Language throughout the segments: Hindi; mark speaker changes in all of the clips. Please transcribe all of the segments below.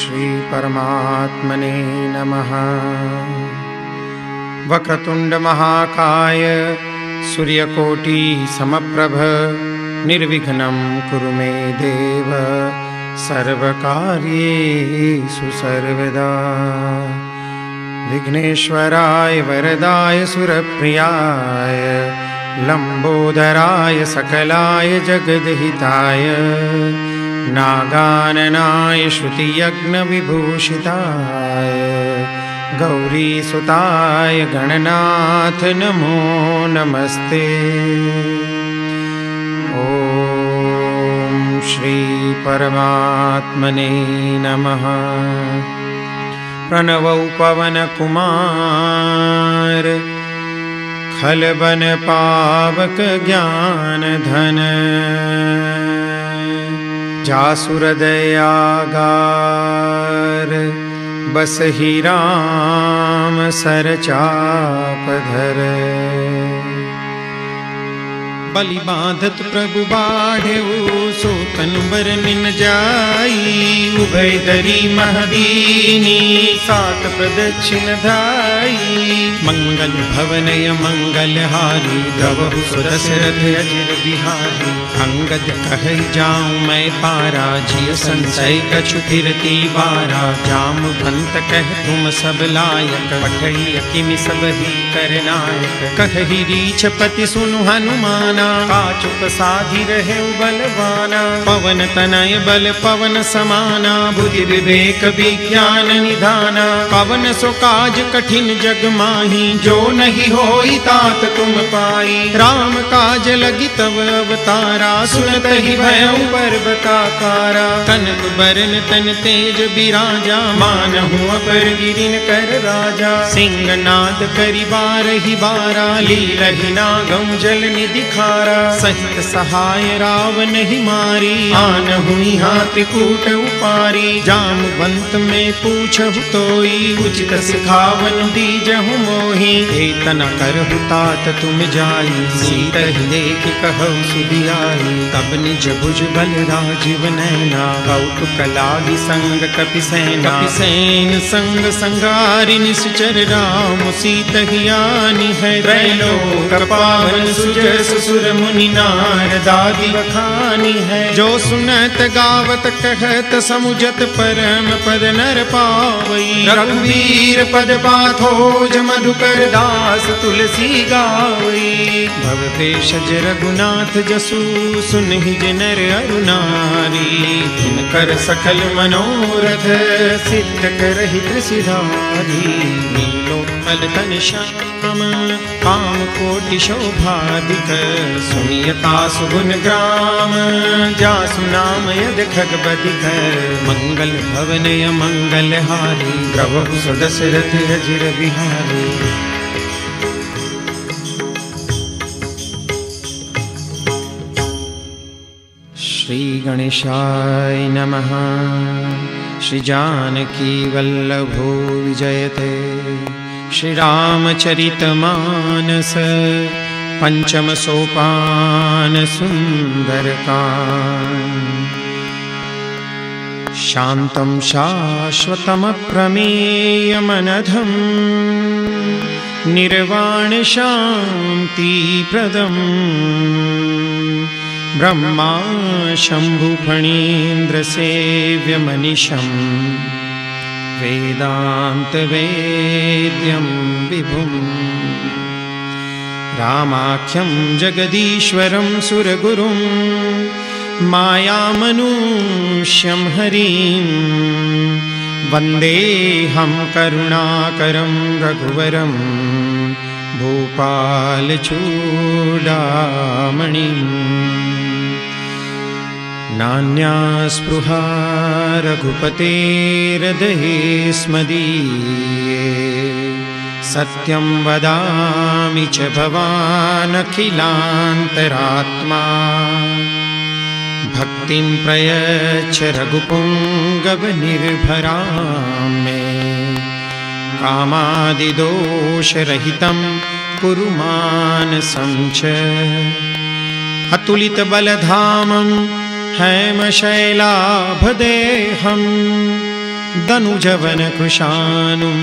Speaker 1: श्री परमात्मने नमः। वक्रतुंड महाकाय सूर्यकोटि समप्रभ निर्विघ्नं कुरु मे देव सर्वकार्येषु सर्वदा। विघ्नेश्वराय वरदाय सुरप्रियाय लंबोदराय सकलाय जगद्हिताय नागाननाय श्रुतियज्ञविभूषिताय गौरीसुताय गणनाथ नमो नमस्ते। ओम श्री परमात्मने नमः। प्रणवौ पवन कुमार खलबन पावक ज्ञान धन जासुर दयागार बसहि राम सरचापधर। बलि बांधत प्रभु बाढ़ेऊ सोतन बरनिन जाई उभय दरी महदीनी सात प्रदक्षिण धाई। मंगल भवनय मंगल हारी गवहु सुदशरथ अजिर बिहारी। अंगद कहै जाऊं मैं पारा जिय संशय कछु फिरती बारा। जामवंत कह तुम सब लायक पठई किमि सब ही करनायक। कहहि रीछपति सुनु हनुमाना काचुक साधि रहे बलवाना। पवन तनय बल पवन समाना बुद्धि विवेक विज्ञान निधाना। पवन सो काज कठिन जग माही जो नहीं होई तात तुम पाई। राम काज लगी तव अवतारा सुनत ही भयउ पर्वताकारा। कनक बरन तन तेज बिराजा मानहु अपर गिरिन कर राजा। सिंहनाद करि बारहि बारा लीलहि नागम जल निधि खारा। सहित सहाय रावण ही मारी आनहु हाथ कूट उपारी। जामवंत में पूछहु तोई उचित सिखावन दीजहु मोहि। एतन करहु तात तुम जाई सीतहि देखि कहु सुधियाई। तब निज भुज बल राजीव नैना कौतुक लागी संग कपिसेना। कपिसेन संग संगारि निश्चर राम सीतहि आनी है। त्रैलोक पावन सुजस सुर मुनि नारदादि बखानी है। जो सुनत गावत कहत समुझत परम पद नर पावई। रघुवीर पद पाथोज मधुकर दास तुलसी गावई। भव भेषज रघुनाथ जसु सुनहि नर अरु नारी। जिनकर सकल मनोरथ सिद्ध करहि त्रिशिधारी। नीलोत्पल तन श्याम काम कोटि शोभादिक। सुनियता सुगुन ग्राम जासु नाम यद खगबधिक। मंगल भवनय मंगल हारी प्रभु सुदशरथ अजिर बिहारी। श्री गणेशाय नमः। श्री जानकी वल्लभो विजयते। श्री रामचरितमानस पंचम सोपान सुंदरकांड। शांतं शाश्वतमप्रमेयमनघं निर्वाण शांति प्रदम्। ब्रह्मा शंभु फणीन्द्र सेव्य मनीषं वेदांत वेद्यं विभुम्। रामाख्यं जगदीश्वरं सुरगुरुं मायामनुष्यं हरिं। वन्देऽहं करुणाकरं रघुवरं भूपालचूडामणिम्। नान्या स्पृहा रघुपतेर्हृदये स्मदीये। सत्यं वदामि च भवान् अखिलान्तरात्मा। भक्तिं प्रयच्छ रघुपुङ्गवनिर्भरां मे। कामादिदोषरहितं कुरु मानसं च। अतुलितबलधामं हेमशैलाभदेहं दनुजवन कृशानुं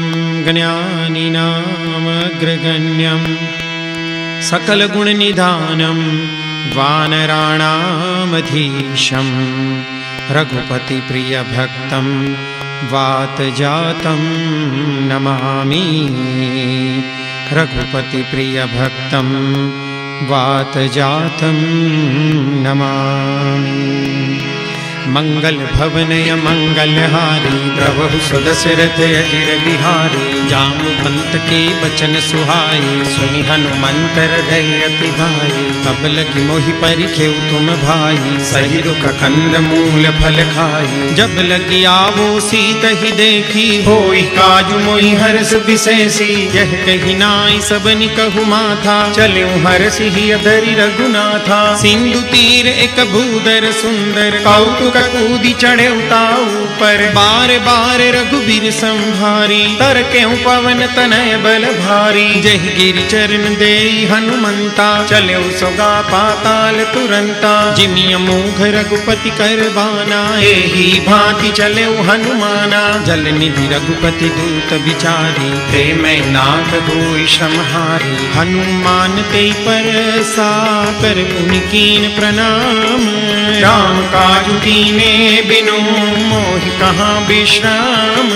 Speaker 1: ज्ञानिनामग्रगण्यं सकल गुण निधानं वानराणामधीशं रघुपति प्रिय भक्तं वातजातं नमामि। रघुपति प्रिय भक्तं वातजातं नमामि। मंगल भवनय मंगलहारी प्रभु सुदशरथ अजिर बिहारी जामु पंत के बचन सुहाए सुनि हनुमंत हृदय अति भाई तब लगी मोहि परिखेउ तुम भाई सही रुख कंद मूल फल खाई जब लगी आवो सीत ही देखी होई काजु मोहि हर्ष विशेषी यह कही नाई सबनि कहु माथा चलऊ हर्ष ही अधरि रघुनाथा सिंधु तीर एक भूदर सुंदर कौतुक कूदी चढ़े उताऊ पर बार बार रघुबीर संभारी तर क्यों पवन तनय बल भारी जय गिरि चरण दे हनुमंता चले सोगा पाताल तुरंता जिमिय मोघ रघुपति कर बाना एही भांति चले हनुमाना जल निधि रघुपति दूत विचारी प्रेम नाथ होई श्रमहारी हनुमान ते पर साकर उनकीन प्रणाम राम काजु कीने बिनु मोहि कहाँ विश्राम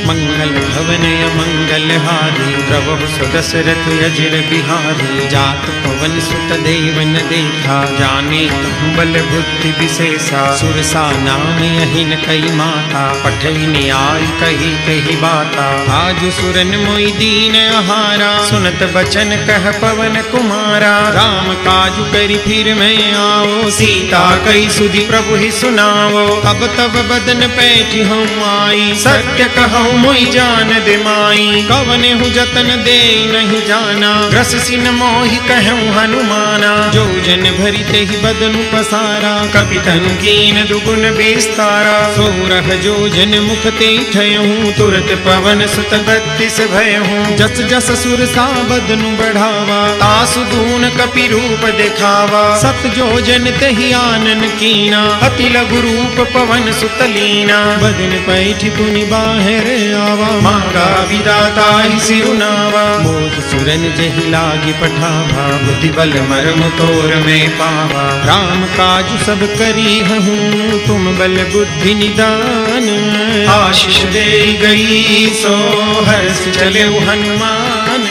Speaker 1: मंगल भवनय मंगलहारी प्रभु सुदशरथ अजिर बिहारी जात पवन सुत देवन देखा जाने कहु बल बुद्धि विशेषा सुरसा नाम यहिन कई माता पठई न्याय कही कही बाता आज सुरन मोहि दीन आहारा सुनत बचन कह पवन कुमारा राम काजु करि फिर मैं आओ सीता कई सुधि प्रभु ही सुनाओ अब तब बदन पैठी हूँ आई सत्य कहूँ मोहि जान दे माई कवने हूँ जतन दे नहीं जाना रस सिन मोहि कहूँ हनुमाना जो जन भरी ते ही बदनु पसारा कपि तनु कीन दुगुन विस्तारा सोरह जो जन मुख ते ठयहूँ तुरत पवन सुत बत्तीस भयहूँ जस जस सुर सा बदनु बढ़ावा तासु दून कपि रूप दिखावा सत जो जन ते ही आनन कीना अति लघु रूप पवन सुतलीना बदन पैठी पुनि बाहर आवा मांगा विदाता ही सिरुनावा मोह सुरन जहि लागी पठावा बुद्धि बल मरम तोर में पावा राम काज सब करी हूँ तुम बल बुद्धि निदान आशीष दे गई सो हर्ष चले हनुमान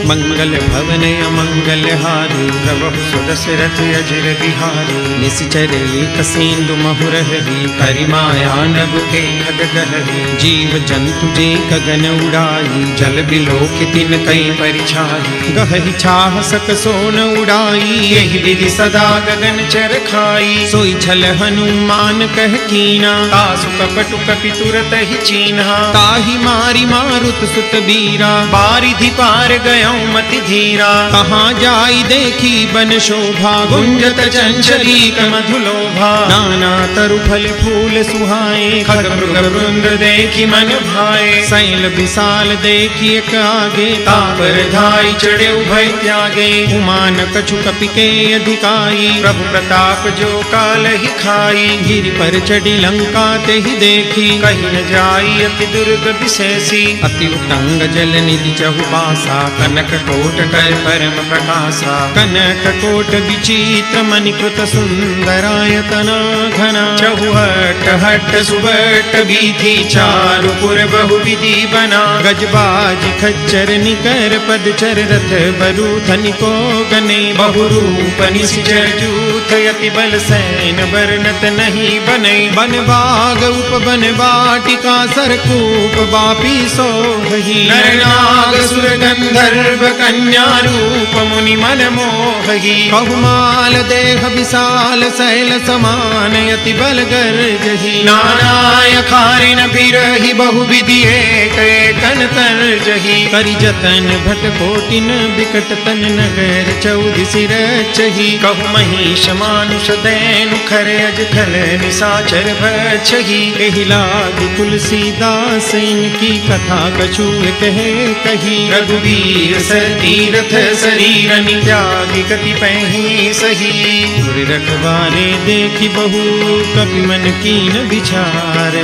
Speaker 1: मंगल भवनय मंगलहारी प्रभु सुदशरथ अजिर बिहारी निश्चर एक सिंधु महुरहरी करिमाया नभ के खगगहरी जीव जंतु जे गगन उड़ाई जल बिलोक तिन कई परिछाई गहहि छाह सक सोन उड़ाई यही विधि सदा गगन चर खाई सोई छल हनुमान कह कीना तासु कपटु कपि तुरत ही चीन्हा ताहि मारी मारुत सुत बीरा बारिधि पार गयौ मति धीरा कहाँ जाई देखी बन शोभा गुंजत चंचली मधुलोभा नाना तरु फल फूल सुहाए खग मृग वृंद देखी मन भाए शैल विशाल देखी एक आगे तापर धाई चढ़े उभय त्यागे उमान कछु कपि के अधिकाई प्रभु प्रताप जो काल ही खाई गिरि पर चढ़ी लंका ते ही देखी कहीं न जाई अति दुर्ग विशेषी अति उतंग जल निधि चहुबासा कनक कोट कर परम प्रकाशा कनक कोट विचित्र मणिकृत सुंदरायतना घना चहुहट हट सुबट बीथी चारु पुर बहु विधि बना गजबाज खच्चर निकर पदचर रथ बरु धनिको गने बहु रूप निश्चर जूथ यति बल सैन बरनत नहीं बने बन बाग उप बन बाटिका सरकूप बापी सोहि नर नाग सुर गंधर्व कन्या रूप मुनि मन मोहि बहुमाल देह विशाल शैल समान यति बल गर्जहि नानाय खारिन बिरहि बहु विधि एक कन तरजहि करि जतन भट कोटिन बिकट तन नगर चौदि सिर चहि कहु महिष मानुष दैनु खर अज खल निसाचर भक्षही। एहि लागी तुलसीदास इनकी कथा कछु कहे कही। रघुवीर सर तीरथ शरीरनि त्यागी कति पहि सही। गुर रखवारे देखी बहु कपि मन कीन विचार।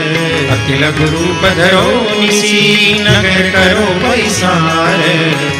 Speaker 1: अति लघु रूप धरो निसी नगर करो पैसार।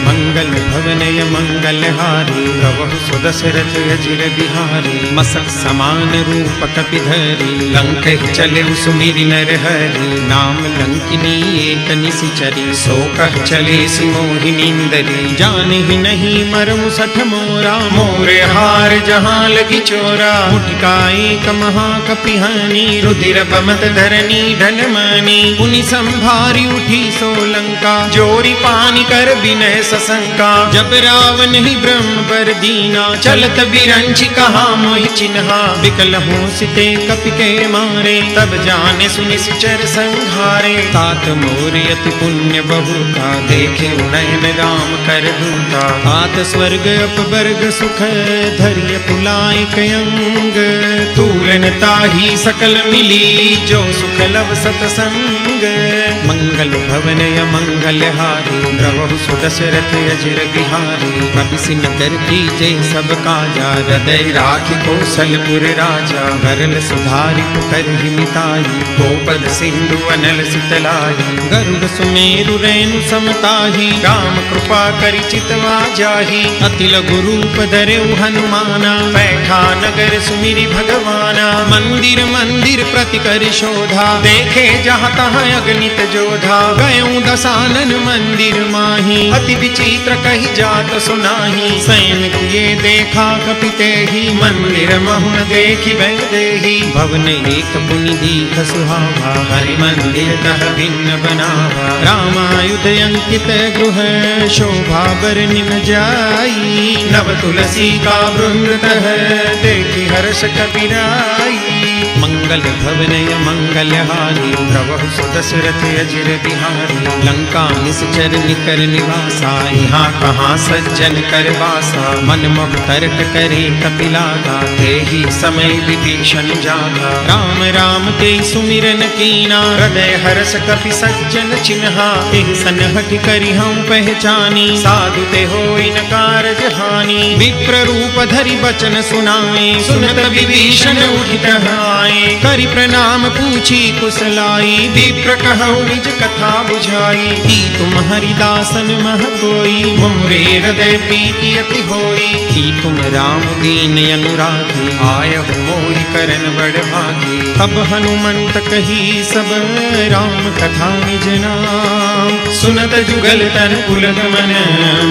Speaker 1: मंगल भवनय मंगल हारी प्रभु सुदशरथ अजिर बिहारी। मसक समान रूप कपिधरी लंक चले सुमिरि नर हरि। नाम लंकिनी एक निशिचरी सो कह चले सि मोहिनींदरी। जाने ही नहीं मरमु सठ मोरा मोरे हार जहाँ लगी चोरा। मुठिका एक महाकपिहानी रुधिर बमत धरनी धन मानी। पुनि संभारी उठी सोलंका जोरी पानी कर विनय सशंका। जब रावण ही ब्रह्म पर दीना चलत बिरंच कहा मोहि चिन्हा। विकल हो सिते कपि के मारे तब जाने सुनि सिचर संहारे। तात मोर अति पुण्य बहुता देखे नयन राम कर दूता। तात स्वर्ग अपवर्ग सुख धैर्य पुलाय कयंग। तूलन ताही सकल मिली जो सुख लव सतसंग। मंगल भवनय मंगल हारी प्रभु सुदशरथ अजिर बिहारी। कपिसिन कर की जय सब काजा हृदय राखि कौशलपुर राजा। गरल सुधारि पुकर हिमिताई गोपद सिंधु अनल सितलाई। गरुड़ सुमेरु रेणु समताही राम कृपा करि चितवा जाही। अति लघु रूप धरेउ हनुमाना बैठा नगर सुमिरि भगवाना। मंदिर मंदिर प्रति करि शोधा देखे जहाँ तहाँ अगणित जोधा। गयऊँ दसानन मंदिर माही अति विचित्र कही जात सुनाही। सैन किए देखा कपिते ही मंदिर महुन देखी बैदेही। भवन एक पुनि दीख सुहावा हरि मंदिर तह भिन्न बनावा। रामायुध अंकित गृह शोभा बरनिन जाई। नव तुलसी का वृंद तह देखी हर्ष कपिराई। मंगल भवनय मंगल हारी प्रभु सुदशरथ अजिर बिहारी। लंका निश्चर निकर निवासा यहाँ कहाँ सज्जन कर वासा। मन मोह तर्क करे कपिलागा तेहि समय विभीषण जागा। राम राम ते सुमिरन कीना हृदय हर्ष कपि सज्जन चिन्हा। तेहि सन हठ करि हम पहचानी साधु ते होई न कारज हानि। विप्र रूप धरि बचन सुनाए सुनत विभीषण उठित आए। करि प्रणाम पूछी कुशलाई विप्र कहु निज कथा बुझाई। की तुम हरिदासन मह कोई मोरे हृदय प्रीति अति होई। की तुम राम दीन अनुरागी आयहु मोहि करन बड़ भागी। तब हनुमंत कही सब राम कथा निज नाम। सुनत जुगल तन पुलक मन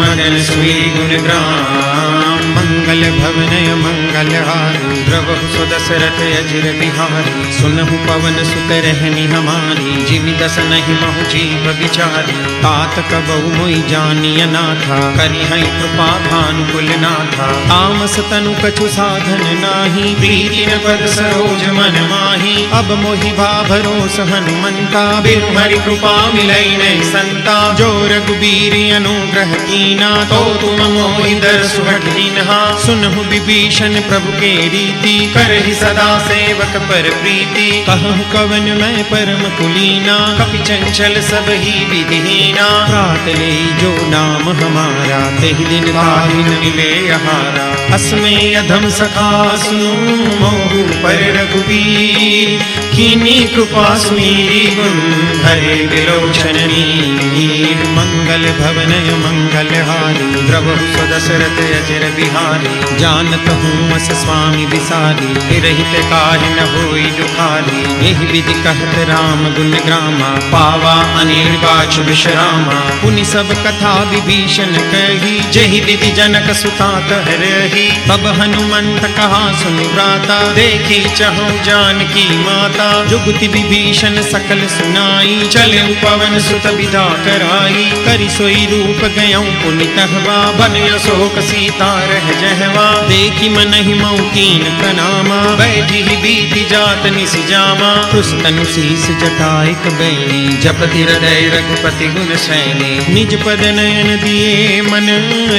Speaker 1: मगन सुई गुण ग्राम। मंगल भवनय मंगल हारी प्रभु सुदशरथ अजिर बिहारी। सुनहु पवन सुत रहनी हमारी जिमि दस नहीं महु जीव विचारी। तात कबहु मोहि जानिय नाथा करि हई कृपा भानुकुल नाथा। तामस तनु कछु साधन नाही प्रीति न पद सरोज मन माही। अब मोहि भरोस हनुमंता बिनु हरि कृपा मिलई नहीं संता। जो रघुबीर अनुग्रह कीना तो तुम मोहि दरसु हठ दीन्हा। सुनहु विभीषण प्रभु के रीति करहि सदा सेवक पर प्रीति। कहूँ कवन मैं परम कुलीना कपि चंचल सब ही विधिहीना। रात ले जो नाम हमारा तेहि दिन ताहि न मिले आहारा। अस्मे अधम सखा सुनु मोहु पर रघुबीर। कीनी कृपा सुमीरी गुण हरे विलोचन नीर। मंगल भवनय मंगल हारी प्रभु सुदशरथ अजिर बिहारी। जानत हूँ अस स्वामी विसारी रहित काहि न होई दुखारी। एहि विधि कहत राम गुण ग्रामा पावा अनिर्वाच विश्रामा। पुनि सब कथा विभीषण कही जहि विधि जनक सुता कह रही। तब हनुमंत कहा सुनि व्राता देखी चहु जानकी माता। जुगति विभीषण सकल सुनाई चले पवन सुत विदा कराई। करि सोई रूप गयऊँ पुनि तहवा बन अशोक सीता रह कहवा, देखी मन ही मऊकीन प्रणामा, बैठी ही बीती जात निस जामा, तुस्तनु शीस जटाइक बैणी, जपति हृदय रघुपति गुण सैनी, निज पद नयन दिए मन,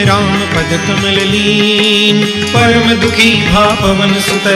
Speaker 1: राम पद कमल लीन, परम दुखी भा पवन सुत,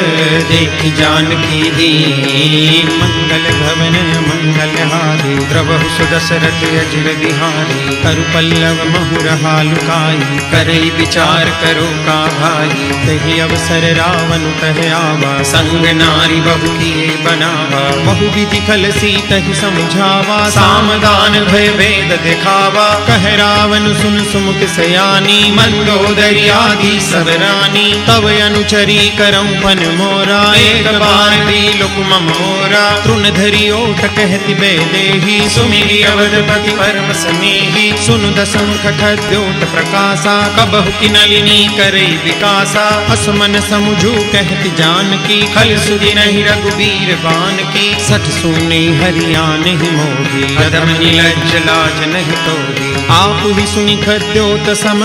Speaker 1: देखी जानकी दीन, मंगल भवन मंगल हारी, द्रवहु सुदशरथ अजिर बिहारी, करु पल्लव महुरहा लुकाई, करई विचार करो का भाई, तहि अवसर रावण तह आवा, संग नारी बहु किए बनावा, बहु विधि खल सीतहि समझावा, सामदान भय भेद दिखावा, कह रावण सुन सुमुख सयानी, मंदोदरी आदि सब रानी, तव अनुचरी करऊं फन मोरा, एक बार भी लुक मम मोरा, तृण धरी ओट कहति बेदेही, सुमिरि अवधपति परम स्नेही, सुनु दसमुख खद्योत प्रकाशा, कबहु की नलिनी करई विकासा, असमन समुझू कहति जानकी, खल सुधि नहीं रघुबीर बान की, सठ सुने हरियाण ही मोही, अधम नीलज्ज लाज नहीं तोही, आप ही सुनि खद्योत सम,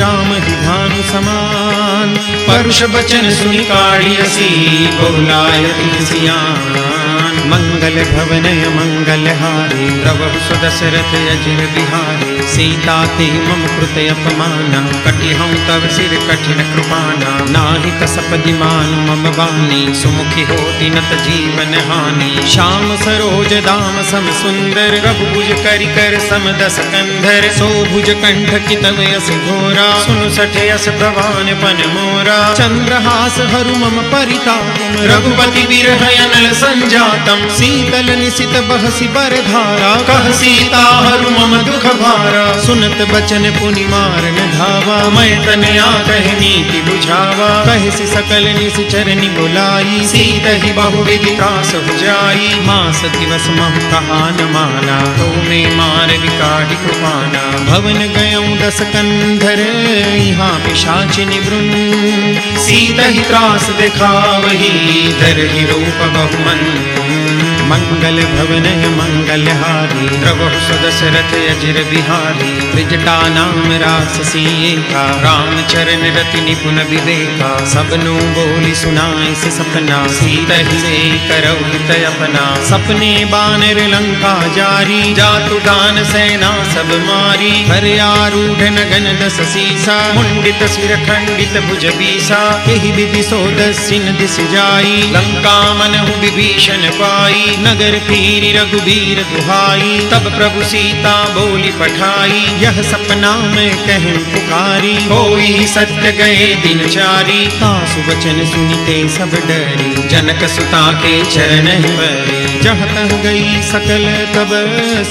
Speaker 1: राम ही भानु समान, परुष बचन सुनि काढ़ियसी, बोलायति सियान, मंगल भवनय मंगल हारी, द्रवहु सुदशरथ अजिर बिहारी, सीता ते मम कृत अपमाना, कटि हूँ तव सिर कठिन कृपाना, नाहि कसपदि मान मम वाणी, सुमुखी होति नत जीवन हानि, श्याम सरोज दाम सम सुंदर, प्रभु भुज करि कर सम दस कंधर, सो भुज कंठ की तव यस घोरा, सुनु सठ यस प्रवान पन मोरा, चंद्रहास हरु मम परिताप, रघुपति बिरह अनल संजातम, शीतल निशित बहसी बरधारा, कह सीता हरु मम दुख भारा, सुनत बचन पुनि मारन धावा, मैं तनया कह नीति बुझावा, कहसी सकल निशिचरनि बुलाई, सीत ही बहुविधि त्रास बुझाई, मास दिवस महु कहा न माना, तो मैं मार विकाढ़ि कृपाना, भवन गयऊं दस कंधर, यहाँ पिशाचि निवृन्न, सीत ही त्रास दिखावही, धरहि रूप बहुमन, मंगल भवन मंगल हारी, द्रवहु सुदशरथ अजिर बिहारी, त्रिजटा नाम राससी एका, राम चरण रति निपुण विवेका, सबनु बोली सुनाए से सपना, सीतहि से करऊ हित अपना, सपने बानर लंका जारी, जातु दान सेना सब मारी, हर आरूढ़ नगन दस सीसा, मुंडित सिर खंडित भुज बीसा, एहि विधि सो दस्सिन दिस जाई, लंका मनहु विभीषण पाई, नगर फिरी रघुबीर दुहाई, तब प्रभु सीता बोली पठाई, यह सपना में कह पुकारी, होई सत्य गए दिन चारी, तासु वचन सुनिते सब डरी, जनक सुता के चरण परे, जहाँ तह गई सकल तब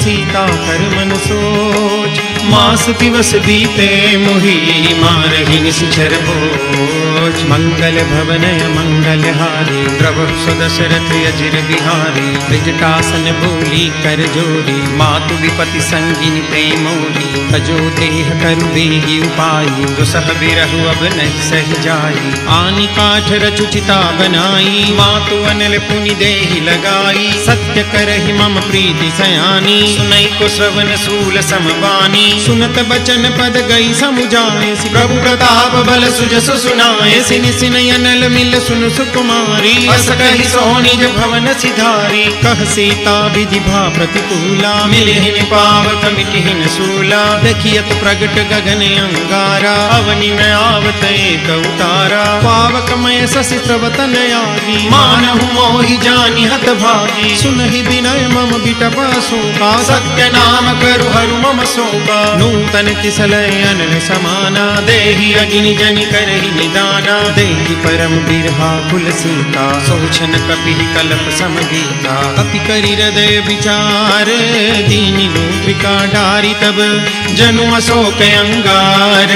Speaker 1: सीता कर मन सोच, मास दिवस बीते मुहि मारहि निश्चर बोझ, मंगल भवनय मंगल हारी, द्रवहु सुदशरथ अजिर बिहारी, त्रिजटासन बोली कर जोरी, मातु विपति संगिनी ते मोरी, तजो देह करु बेगी उपाई, दुसह बिरहु अब नहीं सह जाई, आनि काठ रचु चिता बनाई, मातु अनल पुनि देहि लगाई, सत्य करहि मम प्रीति सयानी, सुनई को श्रवण सूल समबानी, सुनत बचन पद गई समुझाए, प्रभु प्रताप बल सुजसु सुनाए, सिनि सिनि अनल मिल सुन सुकुमारी, अस कहि सोनिज भवन सिधारी, कह सीता विधि भा प्रतिकूला, मिलिहिन पावक मिटिहिन सूला, देखियत प्रगट गगन अंगारा, अवनि में आवत एक उतारा, पावक मय शशि श्रवतन आदि, मानहु मोहि जानि हत भागी, सुनहि विनय मम बिटपा शोका, सत्य नाम करु हरु मम शोका, नूतन तिसलय अनल समाना, देहि अग्नि जनि करहि निदाना, देहि परम बिरहा कुल सीता, सोचन कपि कल्प समगीता, कपि करि हृदय विचार, दीनि मूत्रिका डारी, तब जनु अशोक अंगार,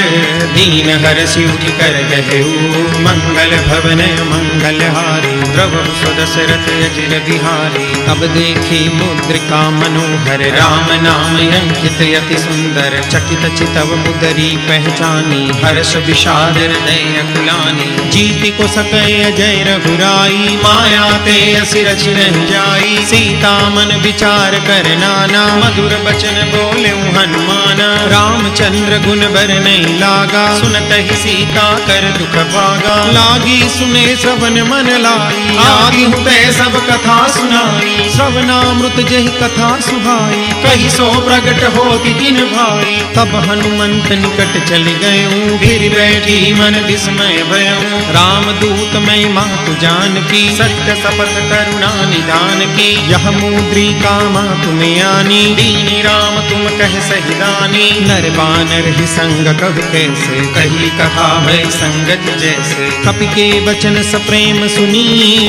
Speaker 1: दीन हरषि उठि कर कहऊ, मंगल भवन मंगल हारी, प्रभु सुदशरथ अजिर बिहारी। अब देखी मुद्रिका मनोहर, राम नाम अंकित अति सुंदर। चकित चितव मुदरी पहचानी, हर्ष विषाद हृदय अकुलानी। जीति को सकै अजय रघुराई, माया ते असि रचि नहीं जाई। सीता मन विचार कर नाना, मधुर बचन बोले हनुमान। रामचंद्र गुण बर नहीं लागा, सुनत ही सीता कर दुख भागा। लागी सुने श्रवण मन लाई, आदि हुते सब कथा सुनाई। श्रवणामृत जहि कथा सुहाई, कही सो प्रगट होति दिन भाई। तब हनुमंत निकट चल गए, फिर बैठी मन विस्मय भयऊ। राम दूत मैं मातु जानकी, सत्य शपथ करुणा निधान की। यह मुद्रिका मातु में आनी, दीनी राम तुम कह सही दानी। नर बानर ही संग कब कैसे, कही कहा भय संगत जैसे। कपि के वचन सप्रेम सुनी,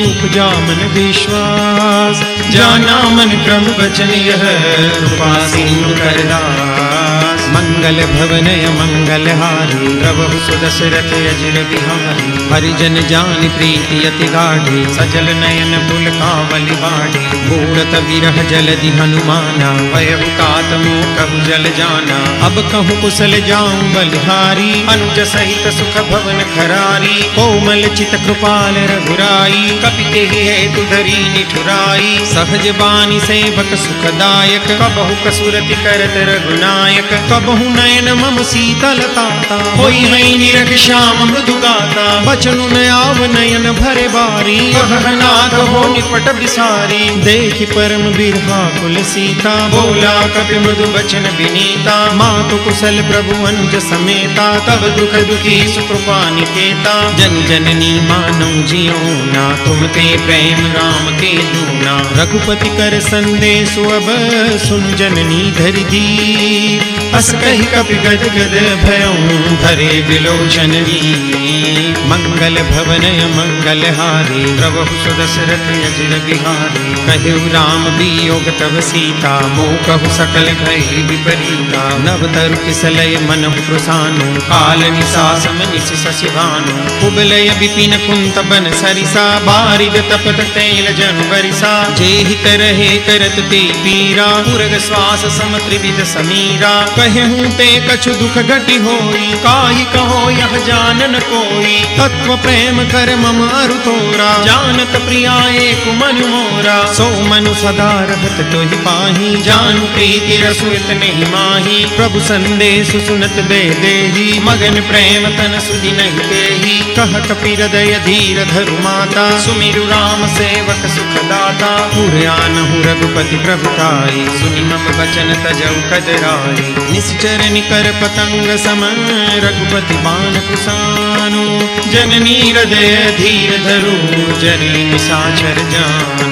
Speaker 1: उपजा मन विश्वास। जाना मन क्रम वचन यह, कृपा सिंधु करदास। मंगल भवनय मंगल हारी, प्रभु सुदशरथ अजिर बिहारी। हरिजन जान प्रीति अति गाढ़ी, सजल नयन पुलकावली बाढ़ी। बूढ़त विरह जलधि हनुमाना, भयहु तात मोह जल जाना। अब कहूँ कुशल जाऊं बलिहारी, अनुज सहित सुख भवन खरारी। कोमल चित कृपाल रघुराई, कपिते हेतु धरी निठुराई। सहज बानी सेवक सुखदायक, कबहु कसुरति करत रघुनायक। कबहु नयन मम शीतलताता, होई है निरख श्याम मृदु गाता। बचनु न आव नयन भरे बारी, नाथ हो निपट बिसारी। देखि परम बिरहा कुल सीता, बोला कपि मृदु बचन विनीता। मातु कुशल प्रभु अनुज समेता, तब दुख दुखी सुकृपा निकेता। जन जननी मानौ जियो ना, तुम ते प्रेम राम के दूना। रघुपति कर संदेश अब, सुन जननी धरि धीर। अस कहि कपि गद गद भयऊ, भरे विलोचन वीर। मंगल भवनय मंगल हारी, प्रभु सुदशरथ अजिर बिहारी। कहु राम वियोग तब सीता, मोह सकल भय विपरीता। नव तरु किसलय मनहु प्रसानु, काल निसासम निस शशि भानु। कुबलय विपिन कुंत बन सरिसा, बारिद तपत तैल जनु बरिसा। जेहि तरहे करत ते पीरा, पुरग श्वास सम त्रिविध समीरा। कहूँ ते कछु दुख घटि होई, काहि कहो यह जानन कोई। तत्व प्रेम कर मम अरु तोरा, जानत प्रिया एक मन मोरा। सो मनु सदा रहत तोहि पाही, जानु प्रीति रसु इतने माही। प्रभु संदेश सुनत दे देही, मगन प्रेम तन सुधि नहीं देही। कह कपि हृदय धीर धरु माता, सुमिरु राम सेवक सुखदाता। पुरयानहु रघुपति प्रभुताई, सुनि मम वचन तजौ कदराई। निश्चर निकर पतंग सम, रघुपति बाण कुसानु। जननी हृदय धीर धरु, जनि निशाचर जानु।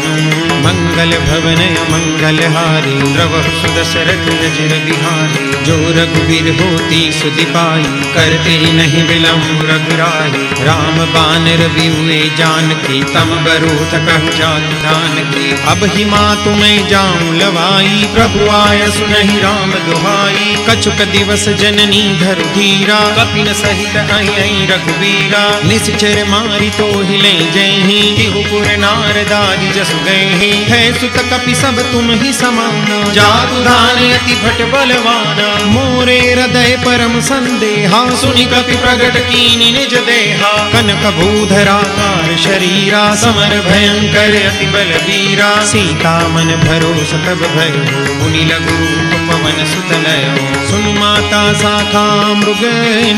Speaker 1: मंगल भवनय मंगल हारी, प्रभु सुदशरथ अजिर बिहारी। जो रघुवीर होती सुधि पाई, करते नहीं विलम्ब रघुराई। राम बानर बिहुए जानकी, तम बरूथ कहु जातु जानकी। अब ही मातु मैं जाऊं लवाई, प्रभु आय सुनहि राम दुहाई। कछुक दिवस जननी धरु धीरा, कपिन सहित आई रघुवीरा। निश्चर मारी तो हिले जयहि, तिहुपुर नारदादि जसु गए। है सुत कपि सब तुम ही समाना, जातु दान अति भट बलवाना। मोरे हृदय परम संदेहा, सुनि कपि प्रगट कीनि निज देहा। कनक भूधराकार शरीरा, समर भयंकर अति बलवीरा। सीता मन भरोस तब भयो, मुनि लघु रूप पवन सुत लयो। सुन माता शाखा मृग,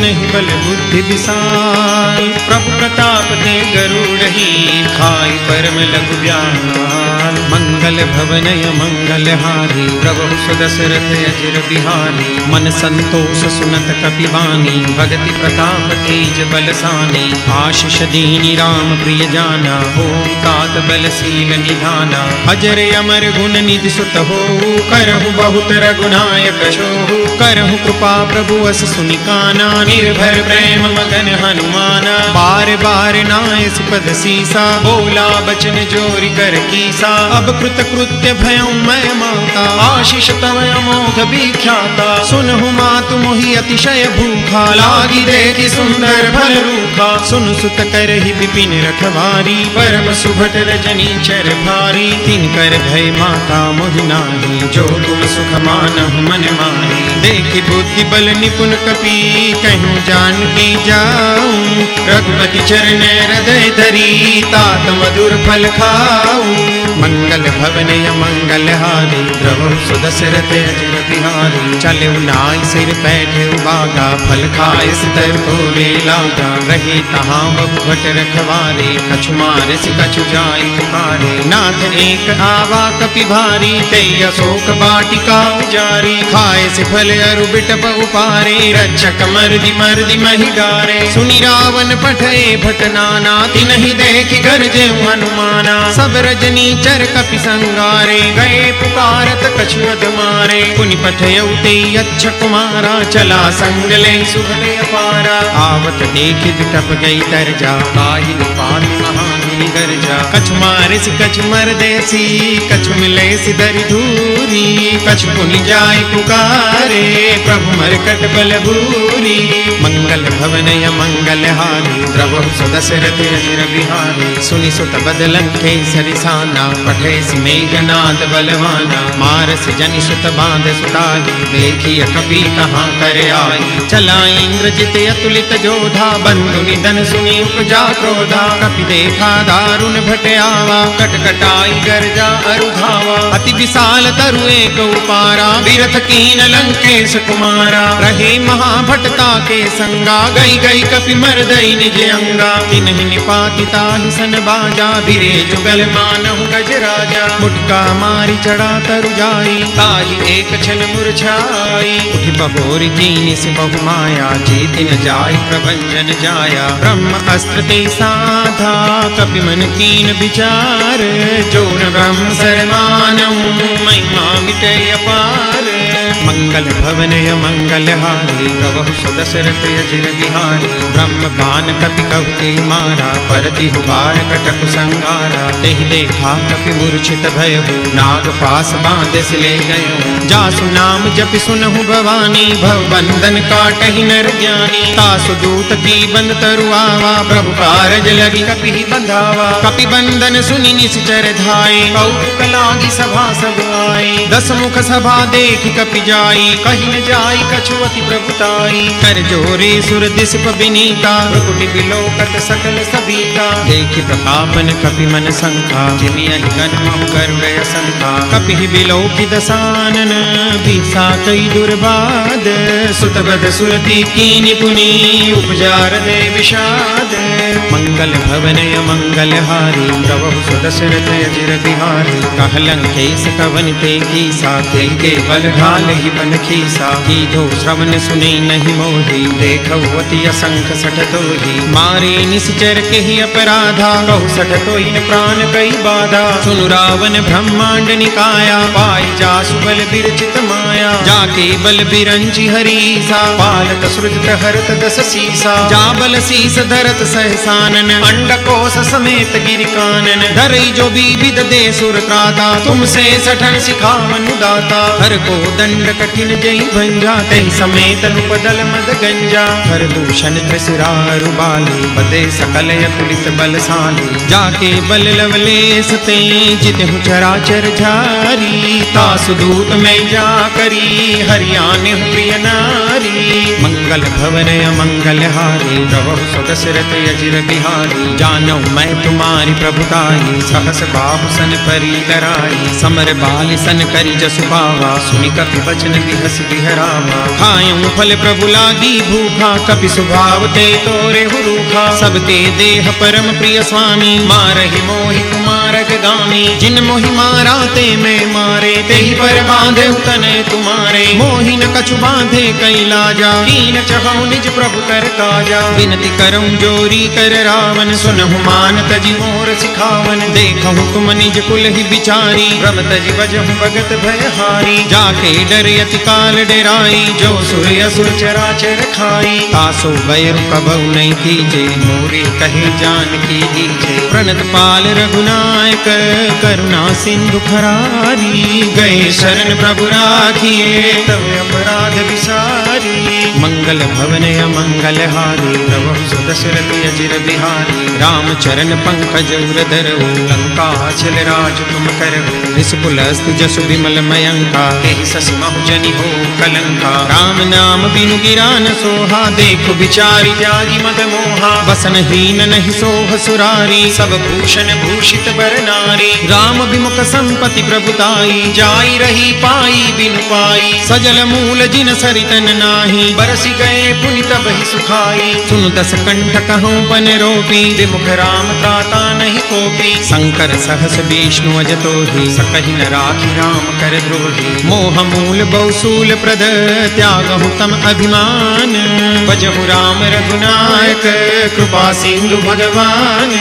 Speaker 1: नहीं बल बुद्धि विशाल। प्रभु प्रताप दे गरुड़हि, खाई परम लघु ब्याल। मंगल भवनय मंगल हारी, प्रभु सुदशरथ अजिर बिहारी। मन संतोष सुनत कपि बानी, भगति प्रताप तेज बलसानी। आशीष दीनी राम प्रिय जाना, होम तात बलशील निधाना। अजर अमर गुण निधि सुत हो, करहु बहुत रघुनायक छोहु। करहु कृपा प्रभु अस सुनिकाना, निर्भर प्रेम मगन हनुमाना। बार बार नाय सुपद सीसा, बोला बचन जोरि कर कीसा। अब कृत अद्भुत कृत्य भयं मैं माता, आशीष तव अमोघ विख्याता। सुनहु मातु मोहि अतिशय भूखा, लागी देखि सुंदर फल रूखा। सुन सुत करहि विपिन रखवारी, परम सुभट रजनी चर भारी। तिन कर भय माता मोहि नाही, जो तुम सुख मानहु मन माही। देखि बुद्धि बल निपुण कपि, कहूँ जानकी जाऊं। रघुपति चरण हृदय धरी, तात मधुर फल खाऊं। मंगल भवन मंगल हारी, प्रभु सुदशरथ अजर बिहारी। चले नाई सिर बैठे बागा, फल खाए सितर तोरे लागा। रहे तहाँ बहुभट रखवारे, कछु मारे से कछु जाय पुकारे। नाथ एक आवा कपि भारी, ते अशोक वाटिका उजारी। खाए से फल अरु बिटप उपारे, रक्षक मर्दि महि डारे। सुनि रावण पठे भट नाना, तिनहि देखि गरजे हनुमाना। सब रजनी चर कपि संगारे, गए पुकारत कछु अध मारे। पुनि पठयउ ते अच्छा कुमारा, चला संग ले सुभले अपारा। आवत देखि बिटप गई तरजा, काहि पाति महामुनि गरजा। कछु मारे से कछु मर देसी, कछु मिले सि दरि धूरी। कछु पुनि जाय पुकारे, प्रभु मरकट बल भूरी। मंगल भवन मंगल हारी, द्रवहु सदशरथ अजर बिहारी। सुनि सुत बदलन केसरि साना, पठे सि मेघनाद बलवाना। मारस जनि सुत बांध सुताही, देखिय कपि कहाँ कर आई। चला इंद्रजित अतुलित जोधा, बंधु निधन सुनि उपजा क्रोधा। कपि देखा दारुण भट आवा, कटकटाई गर्जा अरु धावा। अति विशाल तरु एक उपारा, बिरथ कीन लंकेश कुमारा। रहे महाभटता के संगा, गई गई कपि मर्दई निज अंगा। तिन्हि निपाति ताहि सन बाजा, बिरे जुगल मानहु गज राजा। मुटका मारी चढ़ा तरु जाई, ताहि एक छन मुरझाई। उठि बहोरि कीनि से बहु माया, जेति न जाय प्रभंजन जाया। ब्रह्म अस्त्र ते साधा, कपि मन कीन विचार। जो न ब्रह्म सरमानहु, महिमा मिटे अपार। मंगल भवन मंगल हारी, प्रभु सुदशरथ अजर बिहारी। ब्रह्म बान कपि कहु ते मारा, परतिहु बार कटक संगारा। तेहि देखा कपि मूर्छित भयहु, नाग पास बांधस ले गयो। जासु नाम जपि सुनहु भवानी, भव बंधन काटहि नर ज्ञानी। तासु दूत की बंद तरु आवा, प्रभु कारज लगी कपि बंधावा। कपि बंधन सुनि निश्चर धाये, कौतुक लागी सभा सब आए। दस मुख सभा देखि कपि जाई, कहि न जाई कछु अति प्रभुताई। कर जोरे सुर दिस विनीता, भ्रुकुटि बिलोकत सकल सबीता। देखि प्रतापन कपि मन शंका, जिमियहि गण महु गरुड़ शंका। कपि बिलोकि दसानन, बीसा कई दुर्बाद। सुतबद सुरति कीनि पुनि, उपजा हृदय विषाद। मंगल भवन मंगल हारी, प्रभु सुदशरथ अजर बिहारी। कहलंकेश कवन ते कीसा, के बल ढाल ही बन खीसा। कीधो श्रवण सुने नहीं मोही, देखहु अति असंख सठ दोही। मारे निश्चर के ही अपराधा, कहु सठ तोहि न प्राण कई बाधा। सुनु रावण ब्रह्मांड निकाया, पाई जासु बल बिरचित माया। जाके बल बिरंचि हरीसा, पालत सृजत हरत दस सीसा। जा बल शीस धरत सहसानन, अंडकोश समेत गिरि कानन। धरई जो विविध दे सुर त्राता, तुमसे सठन सिखावन दाता। हर को दंड कठिन जई भंजा, तहि समेत नुपदल मद गंजा। हर दूषण त्रिशिरारु बाली, बदे सकल अतुलित बलशाली। जाके बल लवलेश ते, जितहु चराचर झारी। तासु दूत में जा करी, हरियाने प्रिय नारी। मंगल भवन मंगल हारी, प्रभु सुदशरथ अजर बिहारी। जानौ मैं तुम्हारी प्रभुताई, सहस बाहु सन परी डराई। समर बाल सन करी जसु पावा, सुनि कपि बचन बिहस बिहरावा। खायूं फल प्रभु लागी भूखा, कपि स्वभाव ते तोरे रूखा। सब ते देह परम प्रिय स्वामी, मारहि मोहि कुमारक गामी। जिन मोहि मारा ते मैं मारे, तेहि पर बांधे तने तुम्हारे। मोहि न कछु बांधे कई लाजा, कीन चहु निज प्रभु कर काजा। विनती करऊं जोरी कर रावण, सुनहु मान तजि मोर सिखावन। देखहु तुम निज कुल ही बिचारी, भ्रम तजि बजहु भगत भयहारी। जाके डर अति काल डेराई, जो सुर असुर चराचर खाई। तासो बैरु कबहु नहीं कीजे, मोरे कहे जान की दीजे। प्रणत पाल रघुनाय नायक करुणा सिंधु खरारी, गए शरण प्रभु राखिए तब अपराध विसारी। मंगल भवन अमंगल हारी, प्रभु सुदशरथ अजिर बिहारी। राम चरण पंकज उरधर, लंका चल राज तुम करो। ऋषिकुलस्तु जसु विमल मयंका, तेहि ससि महु जनि हो कलंका। राम नाम बिनु गिरा न सोहा, देखो बिचारी त्यागी मद मोहा। बसन हीन नहीं सोह सुरारी, सब भूषण भूषित बर नारी। राम विमुख संपत्ति प्रभुताई, जाई रही पाई बिनु पाई। सजल मूल जिन सरितन नाही, बरसी गए पुनि तब ही सुखाई। सुनु दस कंठ कहूँ बन रोपी, विमुख राम त्राता नहीं कोपी। शंकर सहस विष्णु अजतो ही, सकहि न राखी राम कर द्रोही। मोह मूल बहुसूल प्रद, त्यागहु तम अभिमान। भजहु राम रघुनायक, कृपा सिंधु भगवान।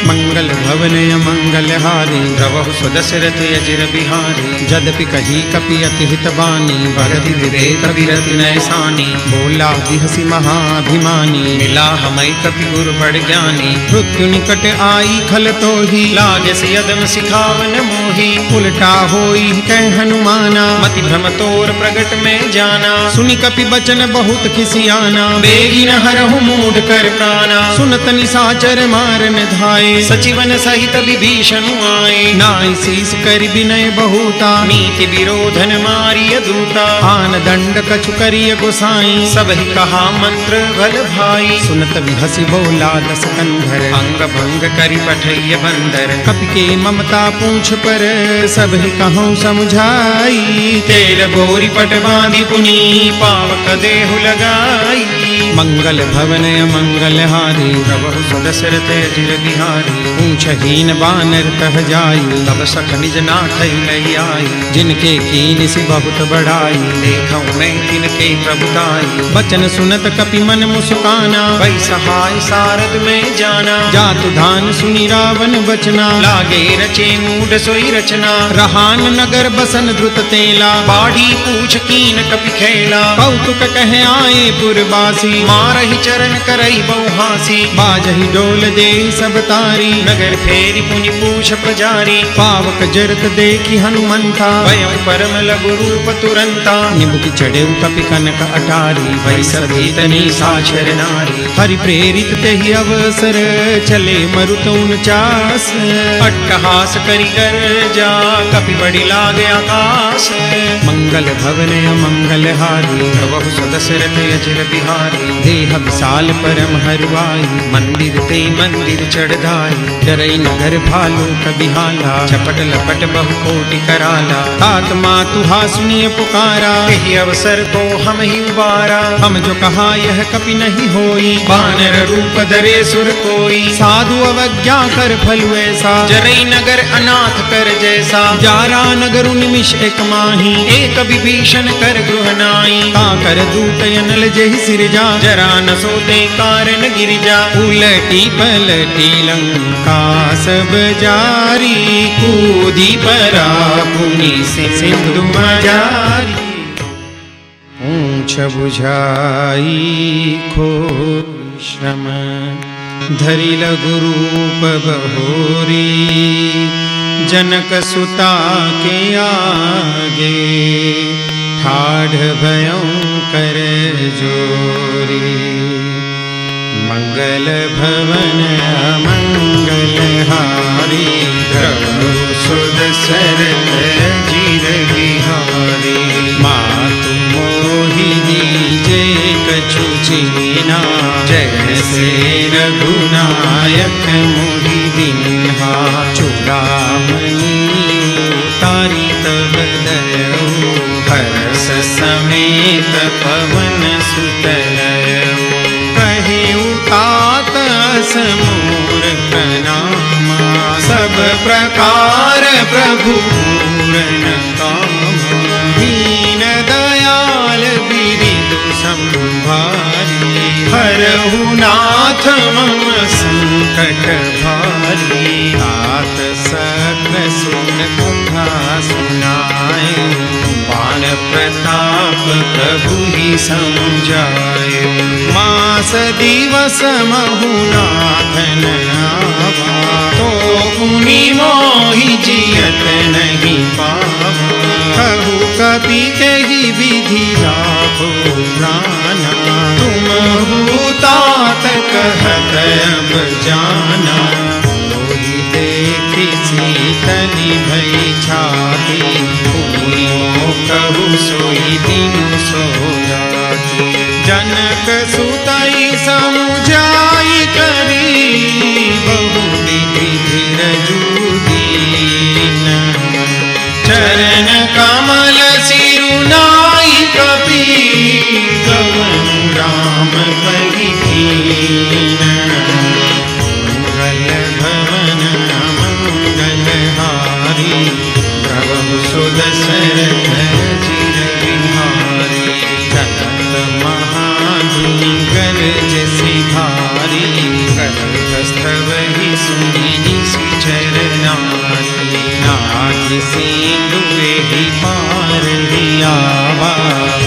Speaker 1: मंगल भवन अमंगल हारी, प्रभु सुदशरथ अजिर बिहारी। जदपि कही कपि अति हित बानी, भरति विवेक विरति नैसानी। बोला बिहसी महाभिमानी, मिला हमै कपि गुरु बड़ ज्ञानी। मृत्यु निकट आई खल तो ही, लागे से यदम सिखावन मोही। उल्टा होई कह हनुमाना, मति भ्रम तोर प्रगट में जाना। सुनि कपि बचन बहुत खिसियाना, बेगी न हरहु मूढ़ कर प्राणा। सुनत निशाचर मारन धाये, सचिवन सहित विभीषण आए। नाई शीस कर विनय बहुता, नीति विरोधन मारिय दूता। आन दंड कछु करिय गोसाई, सब ही कहा मंत्र भल भाई। सुनत विहसी बोला दस कंधर, अंग भंग करि पठैय बंदर। कपि के ममता पूछ पर, सब ही कहूँ समुझाई। तेल गोरी पट बांधि पुनि, पावक देहु लगाई। मंगल भवन अमंगल हारी, प्रभु सुदशरथ अजिर बिहारी। पूछहीन बानर तह जाई, तब सख निज नाथ लई आई। जिनके कीन सि बहुत बढ़ाई, देखऊँ मैं तिनके प्रभुताई। बचन सुनत कपि मन मुस्काना, वै सहाय सारद में जाना। जातु धान सुनि रावण बचना, लागे रचे मूढ़ सोई रचना। रहान नगर बसन द्रुत तेला, बाढ़ी पूछ कीन कपि खेला। कौतुक कहे आए पुरबासी, मारहि चरण करई बहुहासी। बाजहि डोल दे सब तारी, नगर फेरी पुनि पूछ प्रजारी। पावक जरत देखी हनुमंता, भयउ परम लघु रूप तुरंता। निबुक चढ़ेउ कपि कनक अटारी, वै सभी तनि साक्षर नारी। हरि प्रेरित तेहि अवसर, चले मरुत 49। अट्टहास करि गर्जा, कपि बड़ी लागे आकाश। मंगल भवन अमंगल हारी, प्रभु सुदशरथ अजिर बिहारी। देह विशाल परम हरुआई, मंदिर ते मंदिर चढ़ाई। डरई नगर भालू कबिहाला, चपट लपट बहु कोटि कराला। तात मातुहा सुनिय पुकारा, यही अवसर को हम ही उबारा। हम जो कहा यह कपि नहीं होई, बानर रूप धरे सुर कोई। साधु अवज्ञा कर फलु ऐसा, जरई नगर अनाथ कर जैसा। जारा नगर निमिष एक माही, एक विभीषण कर गृह नाई। का कर दूत अनल जहि सिरजा, जरा न सोते कारण गिरिजा। उलटी पलटी लंका सब जारी, कूदी परा पुनि सिंधु मजारी। पूछ बुझाई खो श्रम, धरि लघु रूप बहोरी। जनक सुता के आगे, ठाढ़ भयं कर जोरी। मंगल भवन अमंगल हारी, प्रभु सुदशरथ अजिर बिहारी। मातु मोहिनी जे कछु चीना, जैसे रघुनायक मोहि दीन्हा। चूड़ामणि तारी तब दयऊ, हर्ष समेत पवन सुत लयऊ। कहिउ तात समूर प्रणामा, सब प्रकार प्रभु पूरन कामा। दीन दयाल बिरिदु संभारी, हरहु नाथ मम संकट भारी। तात सकल सुख कथा सुनाए, बान प्रताप प्रभु ही समझाए। मास दिवस महु नाथ न आवा, तो पुनि मोह विधि लाभो प्राणा, तुम तात कहत अब जाना। मोहि देखि शीतली भई छाती, पुनियो कहु सोई दिन सो राती। जनक सुतई समुझाई करी, बहु विधि धीरजु दीन। चरण कमल सिरुनाई कपि, गवनु राम कहि दीन। मंगल भवन मंगल हारी, प्रभु सुदशरथ चिर बिहारी। सतत महाधुनि गरज सिधारी, कनकस्तवहि सुनि सुचर नारी। नाहि सिंधुहि पार हियावा,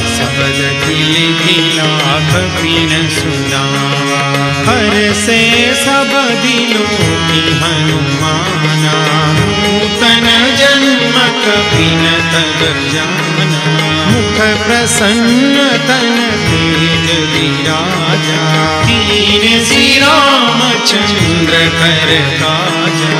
Speaker 1: सबद खिल खिला कपिन सुनावा। हरसे सब दिलों की हनुमाना, नूतन जन्म कपिन तब जाना। मुख प्रसन्न तन तेज विराजा, कीन श्री रामचंद्र कर काजा।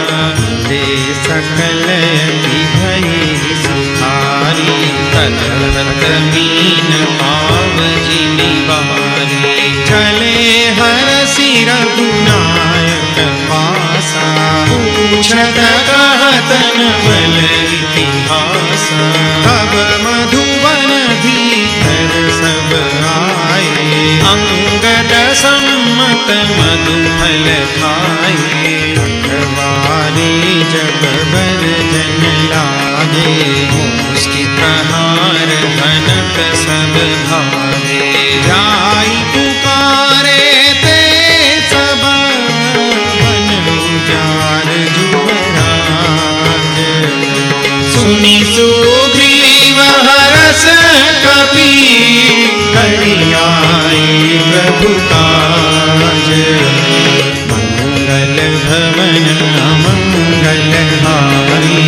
Speaker 1: दे सकल यति भई सुखारी, तलत मीन पाव जिमि बारी। चले हरषि रघुनायक पासा, पूछत कहत न बल इतिहासा। तब मधुवन भीतर सब आए, अंगद सम्मत मधुफल खाए। अखबारी जब बरजन लागे, मुष्टि प्रहार भनक सब भागे। जाई पुकारे ते सब, बन उजार जुबराज। सुनि सुग्रीव हरष कपि, करि आए प्रभु काज। मंगल भवन मंगल हारी,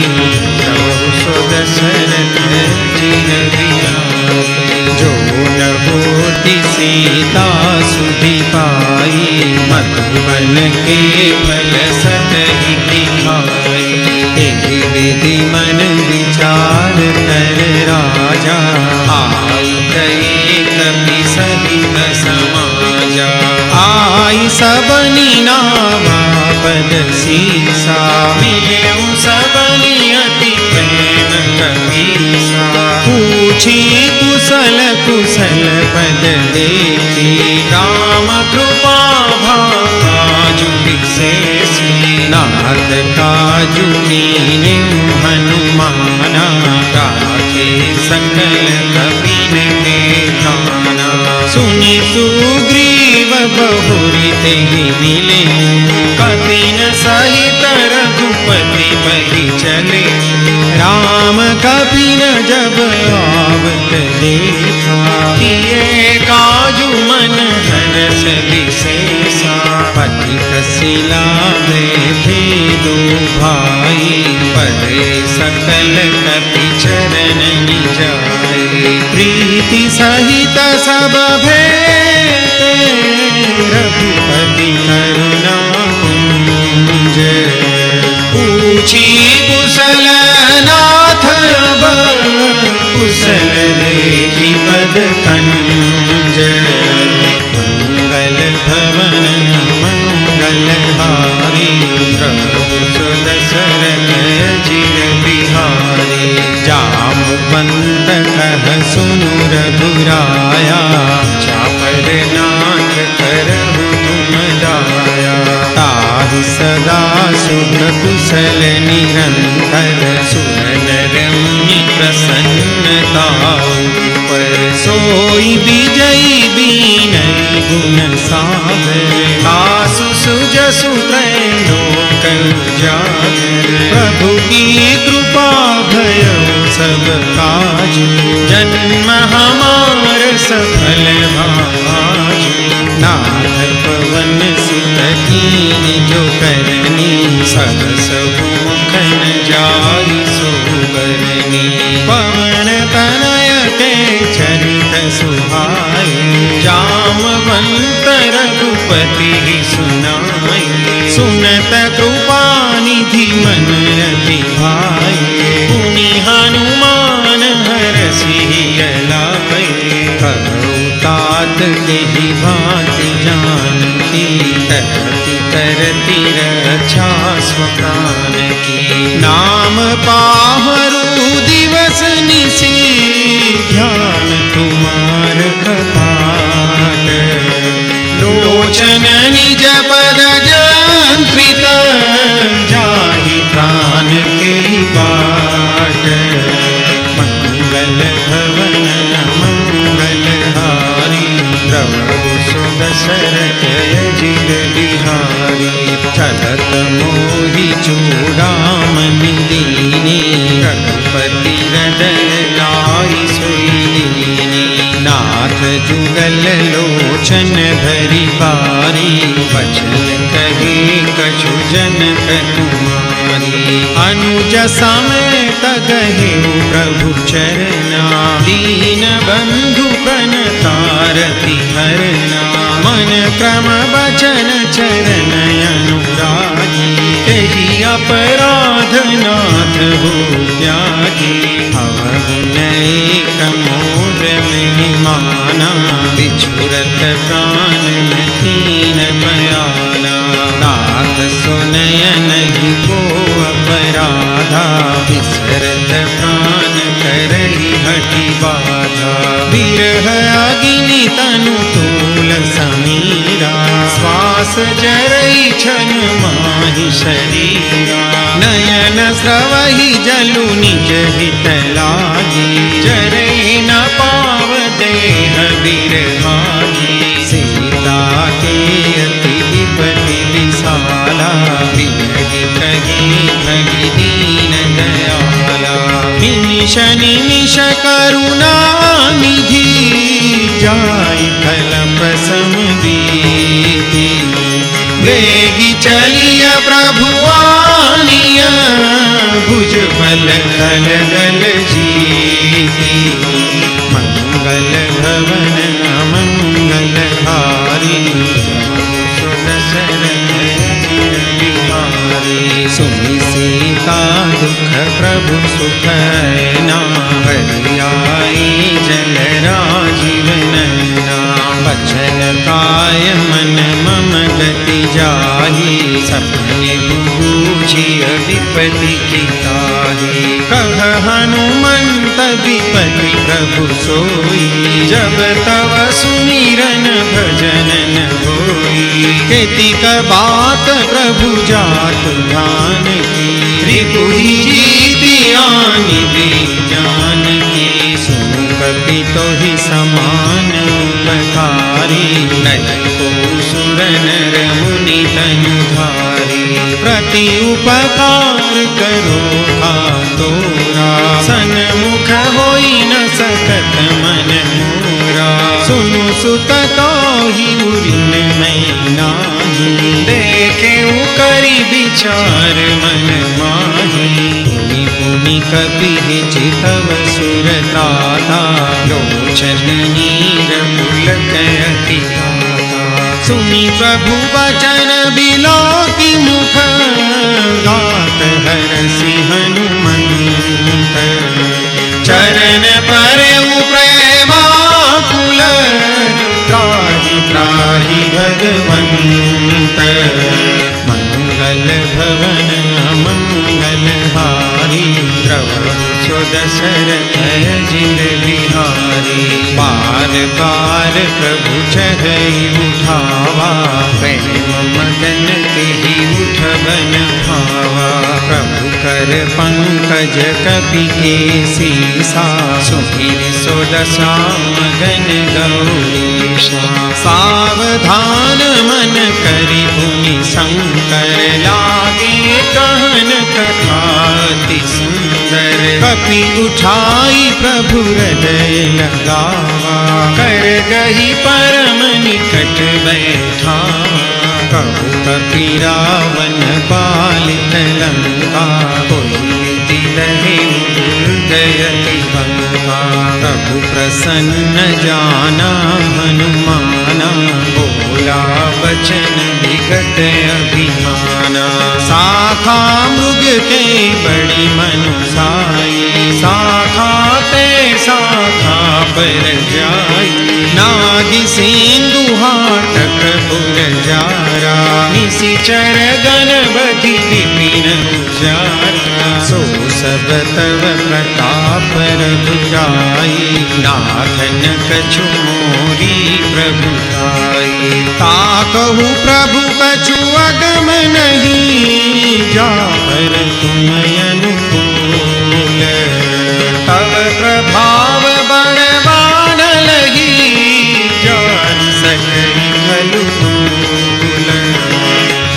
Speaker 1: प्रभु सुदशरथ चिर बिहारी। जो न होती सीता सुधि पाई, मधुबन के फल सतहि दिखाई। एहि विधि मन विचार कर राजा, आई गए कपि सहित समाजा। आई सबनि नावा पद सीसा, मिलेउ सबनि अति प्रेम कपीसा। पूछी कुशल कुशल पद देखी, राम कृपा भाजु विशेषी। नाथ काजु कीन्यु हनुमाना, राखे सकल कपिन के काना। सुनि सुग्रीव बहुरि तेहि मिले, कपिन सहित रघुपति बहि चले। राम कपिन जब आवत देखा, किए काजु मन हरष विशेषा। पति कसिला भेदो भाई, परे सकल कपि चरण जाए। प्रीति सहित सब भेटे, रघुपति करुणा कुंज। पूछी कुशल नाथ अब, कुशल देखि पद कंज। मंगल भवन मंगल हारी, प्रभु सुदशरथ चिर बिहारी। जामवंत कह सुनु रघुराया, चापर नाथ करहु तुम दाया। ताहि सदा शुभ कुशल निरंतर, सुर नर मुनि प्रसन्नता पर। सोई विजयी बीनई गुण सागर, आसु सुजसु लोक उजागर। प्रभु की कृपा भयउ सब काज, जन्म हमार सफल भाजु। नाथ पवन सुत कीन्हि जो करनी, सहस मुख न जाई सो बरनी। पवन तनय तेज अति भाए। पुनि हनुमान हरषि लाए, कहु तात केहि भांति जानकी। तरति तरति रक्षा स्वप्राण की, नाम पाहरु दिवस निशि, ध्यान तुमार कपाट। लोचन निज पद जंत्रित, जाहि प्राण के बाट। मंगल भवन मंगल हारी, प्रभु सुदशरथ अजित बिहारी। चलत मोहि चूड़ामणि दीनी, रघुपति हृदय लाइ सोई दीनी। नाथ जुगल लोचन भरी बारी, बचन कहे कछु जनक कुमारी। अनुज समेत गहेउ प्रभु चरना, दीन बंधु प्रणतारति हरना। मन क्रम बचन चरण अनुरागी, तेहि अपराध नाथ हो त्यागी। अवगु एक मोर महिमाना, बिछुरत प्राण कीन बयाना। नाथ सुनय नहीं को अपराधा, बिसरत प्राण करहि हठि बाधा। विरह अग्नि तनु तूल समीरा, श्वास जरई छन माहि शरीरा। नयन स्रवहि जलु निज हित लागी, जरई न पाव देह बिरहागी। सीता के अति विपति विशाला, विरहि कहि भगि दीन दयाला। निमिष निमिष करुणा निधि, जाय कलप समदीति। वेगी चलिय प्रभु आनिया, भुज बल खल गल जीति। मंगल भवन मंगल हारी, सुदशरथ अजित बिहारी। सुनि सीता दुख प्रभु सुख ना, हरि आई जल राजीव नैना। बचन काय मन मम गति जाहि, सपने बूझिय विपति की ताहि। कह हनुमंत विपति प्रभु सोई, जब तव सुमिरन भजन न होई। केतिक बात प्रभु जात ध्यान की, त्रिपुरी जीति आनि दे जानकी। सुनु कपि तोहि समान उपकारी, नहीं को सुर नर मुनि तनुधारी। प्रति उपकार करो तोरा, सन्मुख होई न सकत मन मोरा। सुनु सुत तोहि उरिन मैं नाही, देखे करि विचार मन माही। पुनि पुनि कपि चितव सुरताता, लोचन नीर पुलक अति गाता। सुनि प्रभु वचन बिलोकि मुख, गात हरषि हनुमंत। चरण परउ प्रेमाकुल, त्राहि त्राहि भगवंत। मंगल भवन मंगल हारी, प्रभु सुदशरथ अजित बिहारी। बार बार प्रभु चढ़ई उठावा, प्रेम मगन तेहि उठबन भावा। प्रभु कर पंकज कपि केसीसा, सुधीर सोदसा मगन गौरीशा। सावधान मन करि पुनि शंकर, लागे कहन कथा अति सुंदर। कपि उठाई प्रभु हृदय लगावा, कर गही परम निकट बैठावा। कहु कपि रावण पालित लंका, कोई दिलहि हृदयति भंगा। प्रभु प्रसन्न जाना हनुमाना, बोला वचन विगत अभिमाना। शाखा मृग के बड़ी मनुसाई, शाखा ते शाखा पर जाई। नागी सिंधु हाटक पुरजारा, निशिचर गणपति विपिन उजारा। सो सब तव प्रताप रघुराई, नाथन कछु मोरी प्रभुताई। ताकहु प्रभु कछु अगम नहीं, जाकर तुम अनुकूल। तव प्रभाव बड़वान लगी, जान सकई खलु मूल।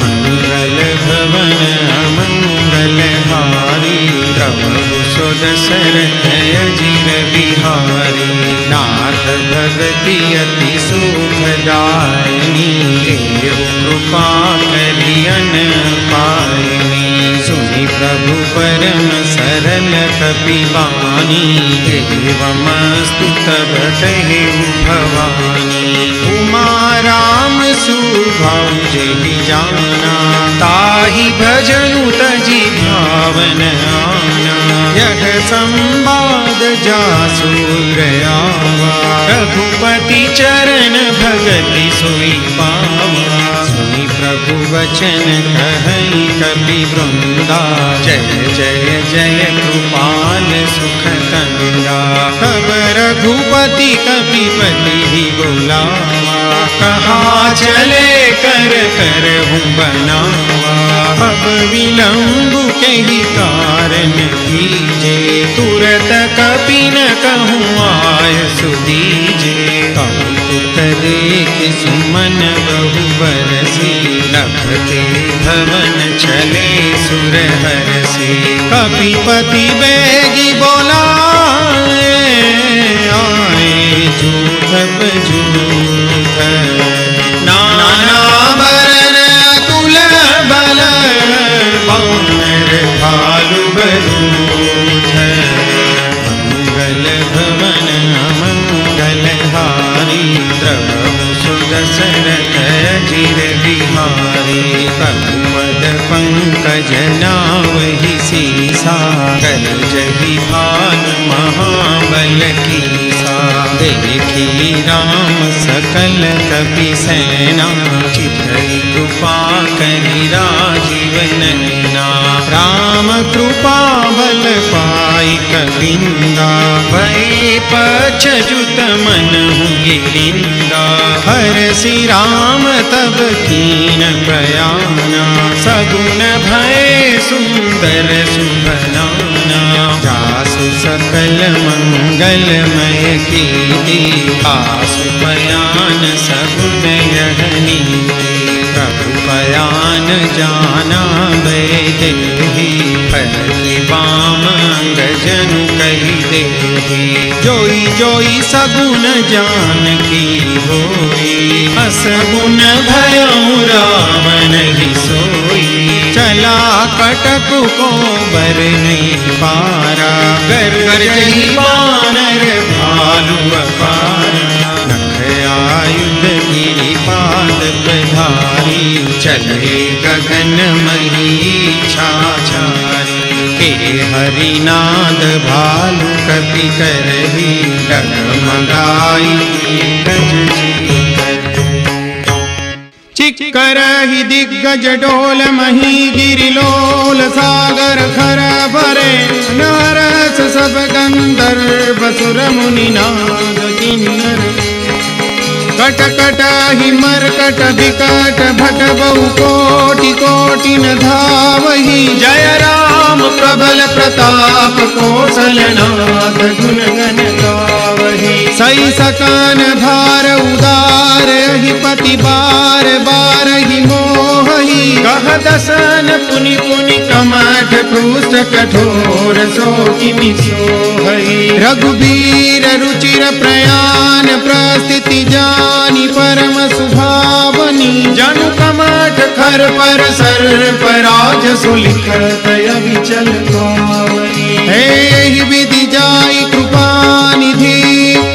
Speaker 1: मंगल भवन अमंगल हारी, प्रभु सुदशरथ अजिर बिहारी। नाथ भगति अति सुखदायिनी, देव कृपा करियन पायनी। सुनि प्रभु परम सरल कपिवानी, एवमस्तु तब कहेउ भवानी। उमा राम सुभाउ जेहि जाना, ताहि भजनु तजि भावन आना। यह संवाद जासु आवा, रघुपति चरण भगति सोई पावा। सुनि प्रभु वचन कहई कपि वृंदा, जय जय जय कृपाल सुख कंदा। तब रघुपति कपिपति ही बुलावा, कहाँ चले कर कर हूँ बनावा। अब विलंब के ही कारण कीजे, तुरत कपि न कहूँ आय सुदीजे। कौतुक देख सुमन बहु बरसी, लखते धवन चले सुर हरसी। कपिपति बेगी बोलाए, आए जूथ बजूथ। नाना बरन अतुल बल, वानर भालु बलूथ। मंगल भवन अमंगल हारी, प्रभु सुदशरथ अजिर बिहारी। पद्मद पंकज नावहि सीसा, करजहि भानु महाबल कीसा। देखी राम सकल कपि सेना, चितई कृपा करि राजीव नैना। राम कृपा बल पाई कविंदा, भय पछजुत मनहु गिरिंदा। हरसि राम तब कीन प्रयाना, सगुन भय सुंदर सुभनाना। जासु सकल मंगलमय कीर्ति, आसु बयान सगुन यह नीति। प्रभु बयान जाना बैदेही, फलि बाम अंगजनु कहि देही। जोई जोई सगुन जानकी होई, असगुन भयउ रावण ही सोई। चला कटक को बर नहीं पारा, गरजहि बानर भालु अपारा। नख आयुध गिरिपाद प्रधारी, चले गगन मही छाछारी। हे हरिनाद भालु कपि करही, डगमगाई गज चिक्करहि दिग्गज डोल मही। गिरिलोल सागर खर भरे, नरस सब गंधर्व सुर मुनि नाग किन्नर। कट कट ही मरकट विकट भट बहु कोटि कोटि न धावहि। जय राम प्रबल प्रताप कौशलनाथ, गुण गण गावहि। सई सकान भार उदार, हिपति बार बार ही मोहि। कह दसन पुनि पुनि कमठ, पृष्ठ कठोर सो किमि सोहहि। रघुबीर रुचिर प्रयाण, प्रस्थिति जानी परम सुभावनी। जनु कमठ खर पर सर्प, राज सुलिखत अविचल पावनी। हे विधि जाई कृपा निधि,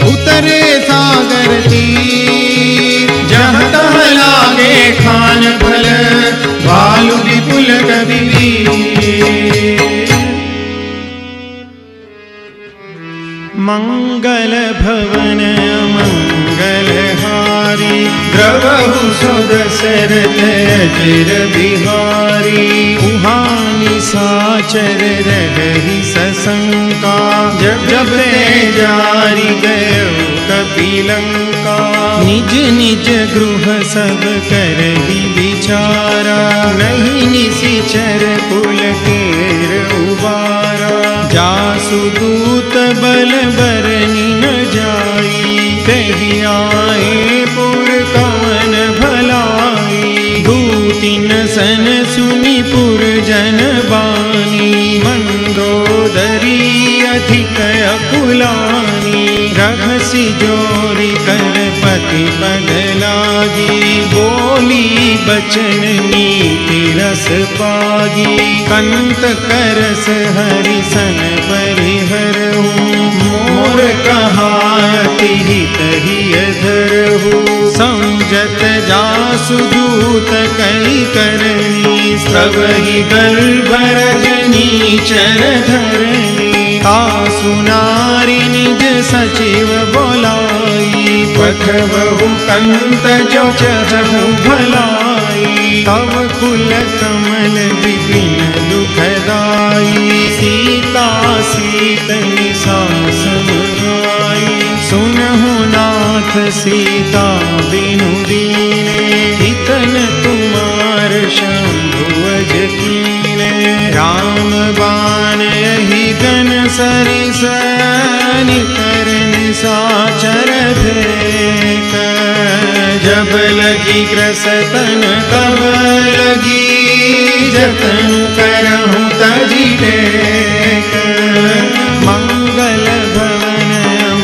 Speaker 1: उतरे सागर तीर। जहाँ तहाँ मंगल भवन मंगलहारी द्रवहु सो दशरथ अजिर बिहारी उहानी साचर रही सशंका जब जब ते जारी गयो कपिलंका निज निज गृह सब करहि विचारा नहीं निशिचर कुल केर उबारा जासु दूत बल बरनि न जाई तेहि आए पुर कवन भलाई दूतिन सन सुनि पुर जन बानी मंदोदरी अधिक अकुलानी रहसि जोरी कर पति पद लागी बोली बचन नीति रस पागी कंत करस हरि सन परिहरहु मोर कहाति हित हिय धरहु समझत जासु दूत कई करनी सबहि गर्भ रजनी चर धरनी तासु नारी निज सचिव बोलाई पठबहु कंत जो चहु भलाई तव कुल कमल विपिन दुखदाई सीता सीत निसा समाई सुनहु नाथ सीता बिनु दीने हितन तुमार शंभु अज कीने राम बाण यही गन सरिस निकर निशाचर भेक जब लगी ग्रसतन तब लगी जतनु करहु तजी टेक मंगल भवन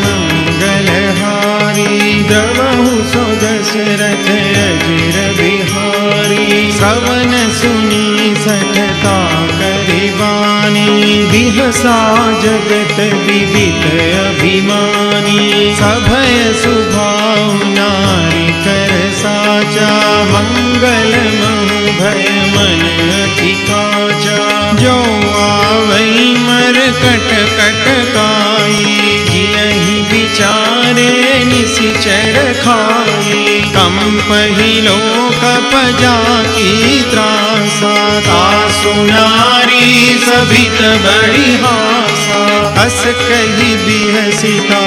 Speaker 1: मंगलहारी द्रवहु सो दशरथ अजिर बिहारी श्रवण सुनी सठता करिबानी बिहसा जगत विदित अभिमानी सभय सुभाव नारी कर साचा मंगल महु भय मन अति काचा जो आवई मर कट कट काई जियहि विचारे निशिचर खाई कंपहि लोक पजा की त्रासा तासु नारी सभित बड़ी हासा हस कही बिहसिता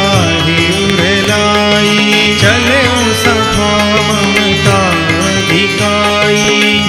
Speaker 1: ही उरलाई चले सभा ममता अधिकाई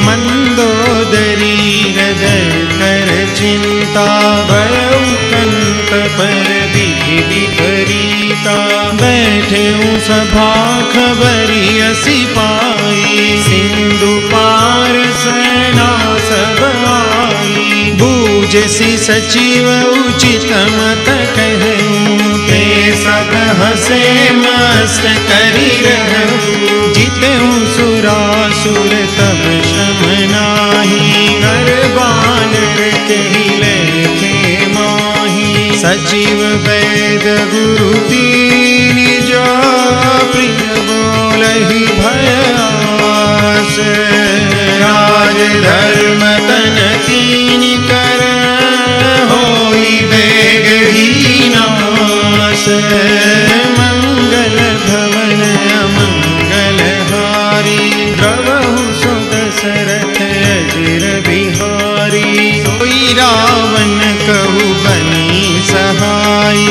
Speaker 1: मंदोदरी हृदय कर चिंता भयउ कंत पर विधि विपरीता बैठे सभा खबरी असी पाई सिंधु पार सेना सब आई बूझसी सचिव उचित मत कहूँ ते सब हसे मस्त करी रहूँ जितहु सुरासुर तब शम नाही कर बानर कही लेखे माही सचिव वैद गुरु दीन जो प्रिय बोलहि भयास राज धर्म तन तीन कर होई बेग ही नाश मंगल भवन मंगलहारी द्रवहु सो दशरथ अजिर बिहारी सोई रावण कहु बनी सहाई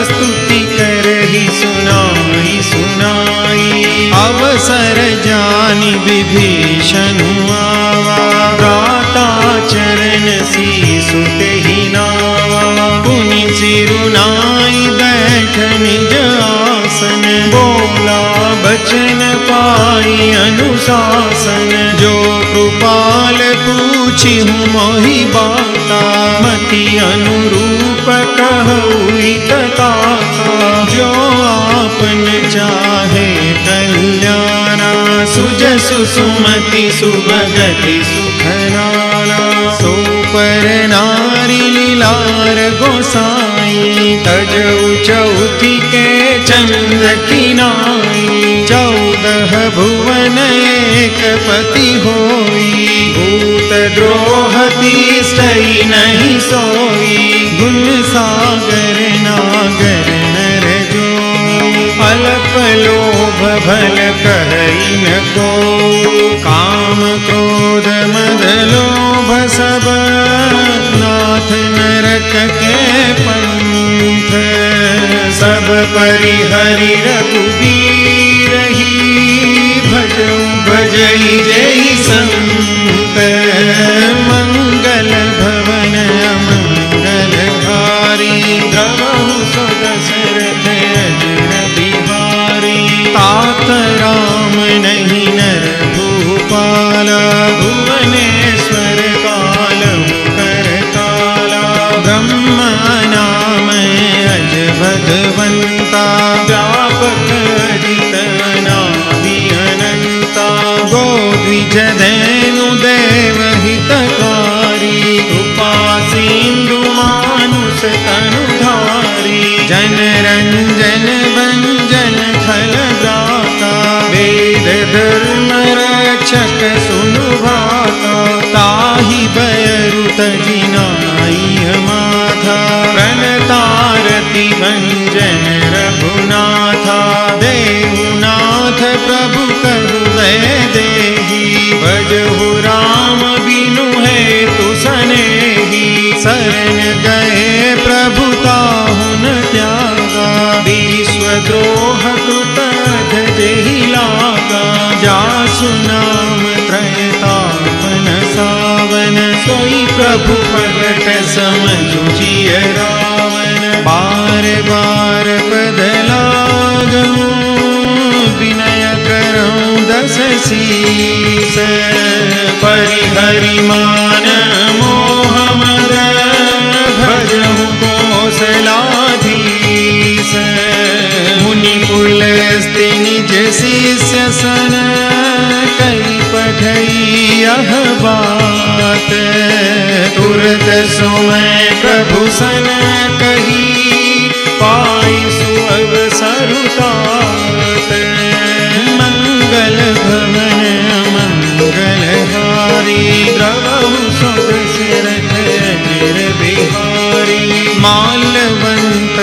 Speaker 1: स्तुति करहि सुनाई सुनाई अवसर जानि विभीषणु आवा गाता चरण सीसु तेहि नावा पुनि सिरुनाई बैठ निज आसन बोला बचन पाई अनुशासन जो कृपाल पूछि हूँ मोहि बाता मति अनुरूप कहु तथा जो आपन चाहे कल्याणा सुजसु सुमति सुभगति सुखनाना सो पर नारी लीलार गोसाई तजऊ चौथी के चंद्र किनाई 14 भुवन एक पति होई भूत द्रोह तीसई नहीं सोई गुण सागर नागर भल कहई न को, काम क्रोध मद लोभ सब नाथ नरक के पंथ। सब परिहरि रघुबीर ही, भजऊ भजई जय संत। मंगल भवन अमंगल हारी, द्रवहु सो दशरथ अजर बिहारी। तात राम नहीं नर भूपाला, भुवनेश्वर कालहु करताला। ब्रह्मा नाम अज भगवंता, व्यापक अजित अनादि अनंता। गोद्विज धेनु देव हितकारी, कृपा सिंधु मानुष तनुधारी। जन रंजन भंजन फल दाता, वेद धर्म रक्षक सुनु भाता। ताहि बयरु तजिनाई माथा, प्रणतारति भंजन रघुनाथा। देहुनाथ प्रभु करु देहि, भजहु राम बिनु हेतु सनेहि। शरण गए प्रभु ताहु न त्यागा, विश्वद्रोह कृत जेहि लागा। जासु नाम त्रयतापन सावन, सोई प्रभु प्रगट समझु जिय रावण। बार बार पद लागहु, विनय करऊं दस शीस। परिहरि मान मोह मद, भजहु कौशलाधीश। मुनि पुलस्त्य निज शिष्य सन, कई पठई यह बात। तुरत सोमै प्रभु सन कही, पाई सुअवसर तात। मंगल भवन मंगल हारी, द्रवहु सो दशरथ अजर बिहारी। माल्यवंत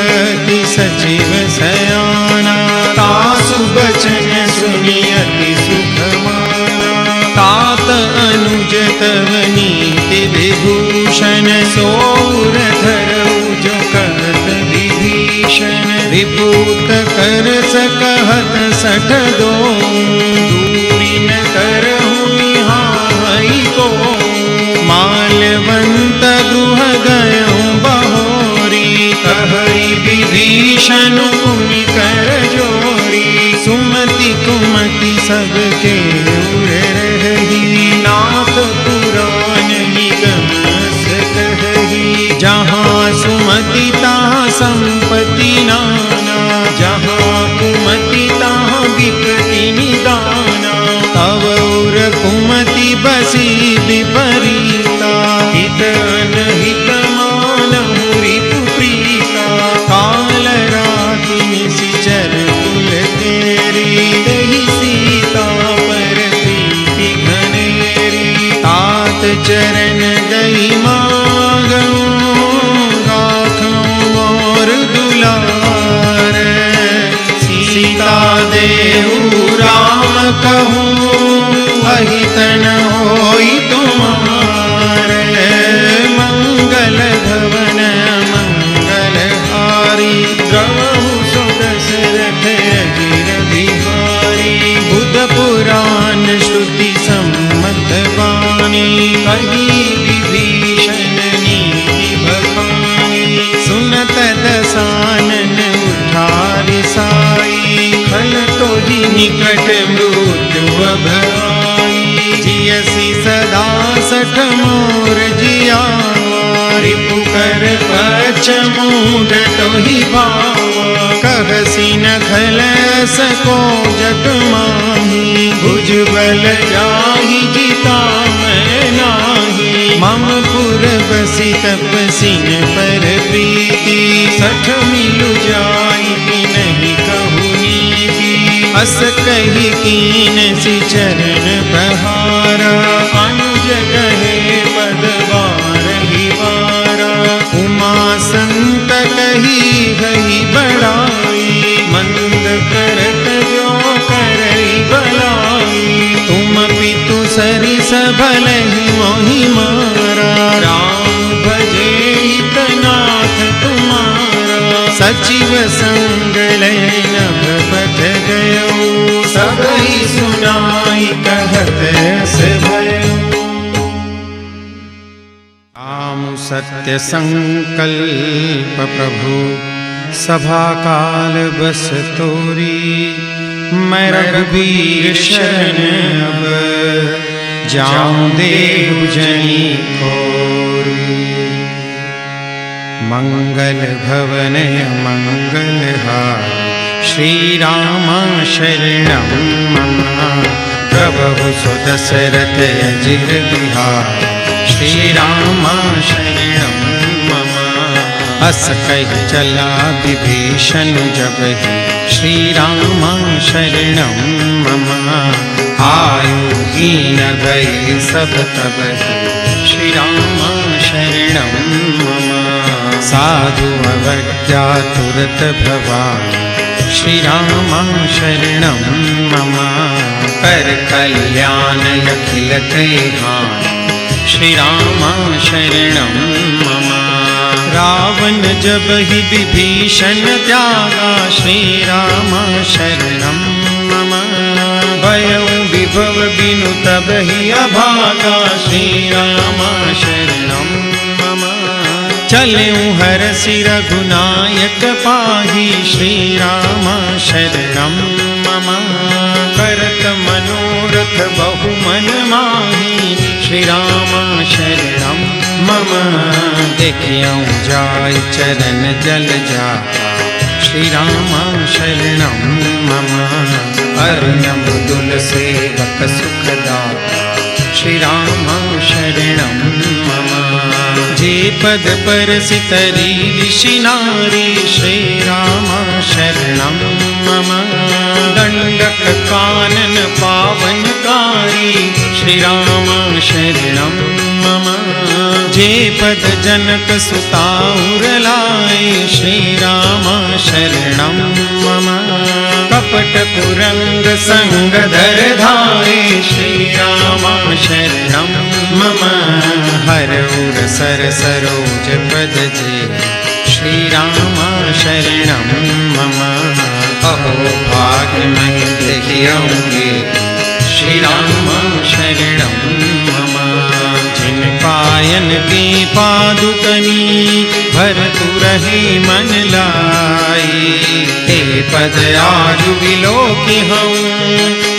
Speaker 1: की सचिव सयाना, तासु बचन सुनि अति सुख माना। तात अनुज तव नीति विभूषण, सोर धरऊ जो कहत विभीषण। विभूत कर सकहत सठ दो, दूरी न करहु निहाई को। माल्यवंत गृह गयऊँ बहोरी, कहई विभीषण कुमि कर जोरी। सुमति कुमति सबके उर रही, नाथ पुराण निगम कहही। जहाँ सुमति तहाँ संपत्ति नाना, जहाँ कुमति तहाँ विपत्ति निदाना। तव उर कुमति बसी विपरीता, हित अनहित मानहु रिपु प्रीता। काल राति निशिचर कुल तेरी, दहि सीता पर प्रीति घनेरी। तात चरण गई मागऊँ, गाखऊँ मोर दुलार। सीता देहु राम कहूँ, अहित न होई तुम्हार। मंगल भवन मंगल हारी, द्रवहु सो दशरथ अजर बिहारी। बुध पुराण श्रुति सम्मत वाणी, कही विभीषण नीति बखानी। सुनत दसानन उठारि साई, खल तोहि निकट मृत्यु भई। जियसि सदा सठ मोर जियावा, रिपुकर पक्ष मूढ़ तोहि भावा। कहसी न खलस को जग माही, भुजबल जाहि जिता मैं नाही। मम पुर बसी तपसिन पर प्रीति, सठ मिलु जाई नहीं कहु नीति। अस कही कीन सि चरण प्रहारा, अनुज कहे पद बारहि बारा। उमा संत कही गई बड़ाई, मंद करत जो कर सचिव संग लय नभ पथ गयो, सबहि सुनाई कहत अस भयो। आमु सत्य संकल्प प्रभु सभा काल बस तोरी, मैं रघुबीर शरण अब जाऊं देहु जनी कोरी। मंगल भवनय मंगलहारी, श्री राम शरणं मम। प्रभु सुदशरथ अजिर बिहारी, श्री राम शरणं मम। अस कहि चला विभीषण जबहि, श्री राम शरणं मम। आयु हीन भय सब तबहि, श्री राम शरणं मम। साधु अवज्ञा तुरत भवानि, श्री राम शरणं मम। कर कल्याण अखिल हानि, श्री राम शरणं मम। रावण जब ही विभीषण त्यागा, श्री राम शरणं मम। भयउ विभव बिनु तब ही अभागा, श्री राम शरणं मम। चलऊँ हरषि रघुनायक पाहि, श्री राम शरणं मम। करत मनोरथ बहु मन माहि, श्री राम शरणं मम। देखियौ जाय चरण जल जाता, श्री राम शरणं मम। अरुणम दुल सेवक सुखदाता, श्री राम शरणं मम। जे पद परसितरी ऋषि नारी, श्री राम शरणं मम। दंडक कानन पावनकारी, श्री राम शरणं मम। जे पद जनक सुता उर लाए, श्री राम शरणं मम। कपट कुरंग संग धर धारे, श्री राम शरणं मम। हर उर सर सरोज पद जे, श्री राम शरणं मम। अहो भाग्य मैं देखियौगे, श्री राम शरणं मम। जिन पायन की पादुकनी, भरतु रहे मन लाई। हे पद आजु विलोकि हूँ,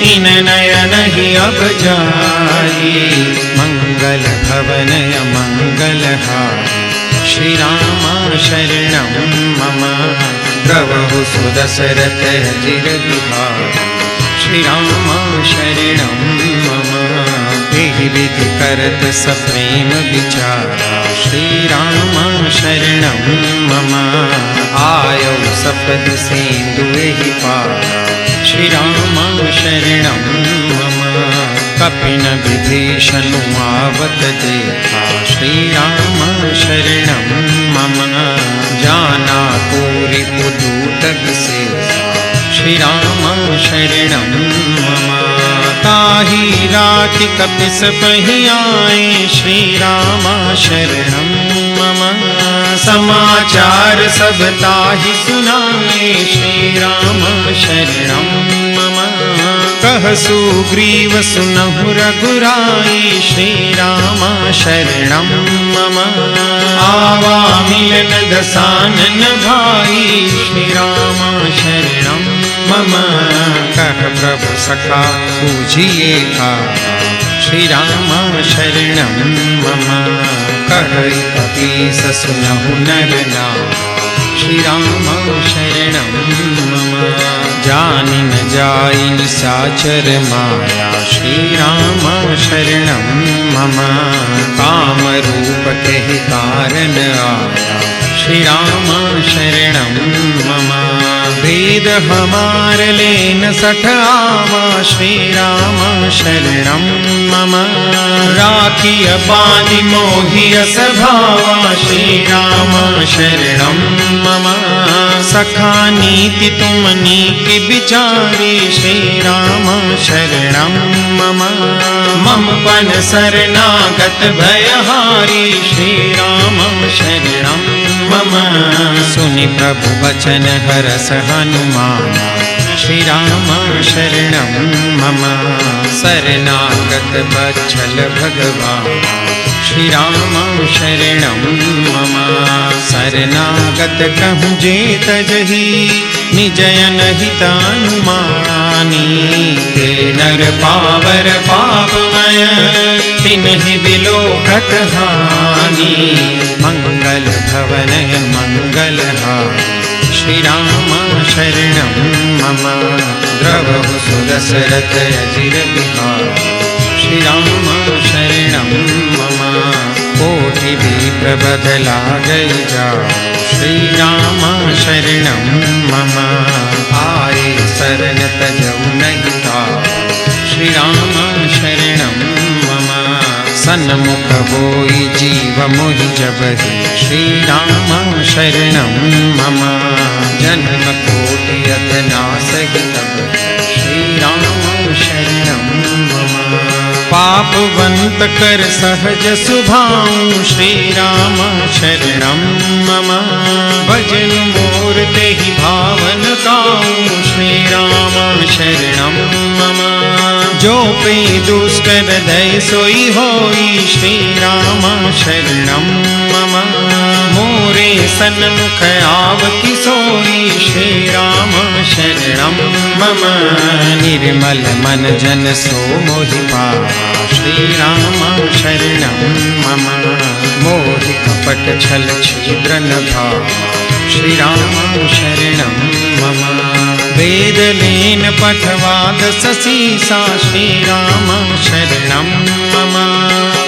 Speaker 1: इन नयन ही अब जाई। मंगल भवनय मंगलहारी, श्री राम शरणं मम। प्रभु सुदशरथ अजिर बिहारी, श्री राम शरणं मम। एहि विधि करत सप्रेम विचारा, श्री राम शरणं मम। आयौ सपदि सेंदु एहि पारा, श्री राम शरणं मम। कपिन विभीषण आवत देखा, श्री राम शरणं मम। जाना कोरि पुदूत विशेषा, श्री राम शरणं मम। ताहि राखि कपिस पहि आए, श्री राम शरणं मम। समाचार सब ताहि सुनाए, श्री राम शरणं मम। कह सुग्रीव सुनहु रघुराई, श्री राम शरणं मम। आवा मिलन दसानन भाई, श्री राम शरणं मम। कह प्रभु सखा पूजिए का, श्री राम शरणं मम। कह कपीस सुनहु नर नाम, श्री राम शरणं मम। जानि न जाई निशाचर माया, श्री राम शरणं मम। काम रूप कहि कारण आया, श्री राम शरणं मम। वेद हमार लेन सठ आवा, श्री राम शरणं मम। राखिय बानि मोहिय सभावा, श्री राम शरणं मम। सखा नीति तुम नीति विचारी, श्री राम शरणं मम। मम पन शरणागत भयहारी, श्री राम शरणं मम। सुनि प्रभु वचन हरस हनुमान श्री राम शरणं मम शरणागत वत्सल भगवान श्री राम शरणं मम शरणागत कहूँ जे तजहि निजयन हितानुमानी ते नर पावर पापमय तिन्हि बिलोकत हानि मंगल भवनय मंगलहारी श्री राम शरणं मम द्रवहु सुदशरथ अजिर बिहारी श्री राम शरणं मम कोटि विप्रबध लागै जाओ श्री राम शरणं मम आए शरण तजौ नहीं ताओ श्री राम शरणं मम सन्मुख होई जीव मोहि जबहि श्री राम शरणं मम जन्म कोटि अधनासहि तब श्री राम शरणं मम पापवंत कर सहज सुभाऊ श्री राम शरणं मम भजन मोर तेहि भावन गाऊं श्री राम शरणं मम जो पे दुष्ट हृदय सोई होई श्री राम शरणं मम मोरे सन्मुख आवति सोई श्री राम शरणं मम निर्मल मन जन सो मोहि पावा श्री राम शरणं मम मोहि कपट छल छिद्र न भावा श्री राम शरणं मम वेद लेन पठवाद ससीसा श्री राम शरणं मम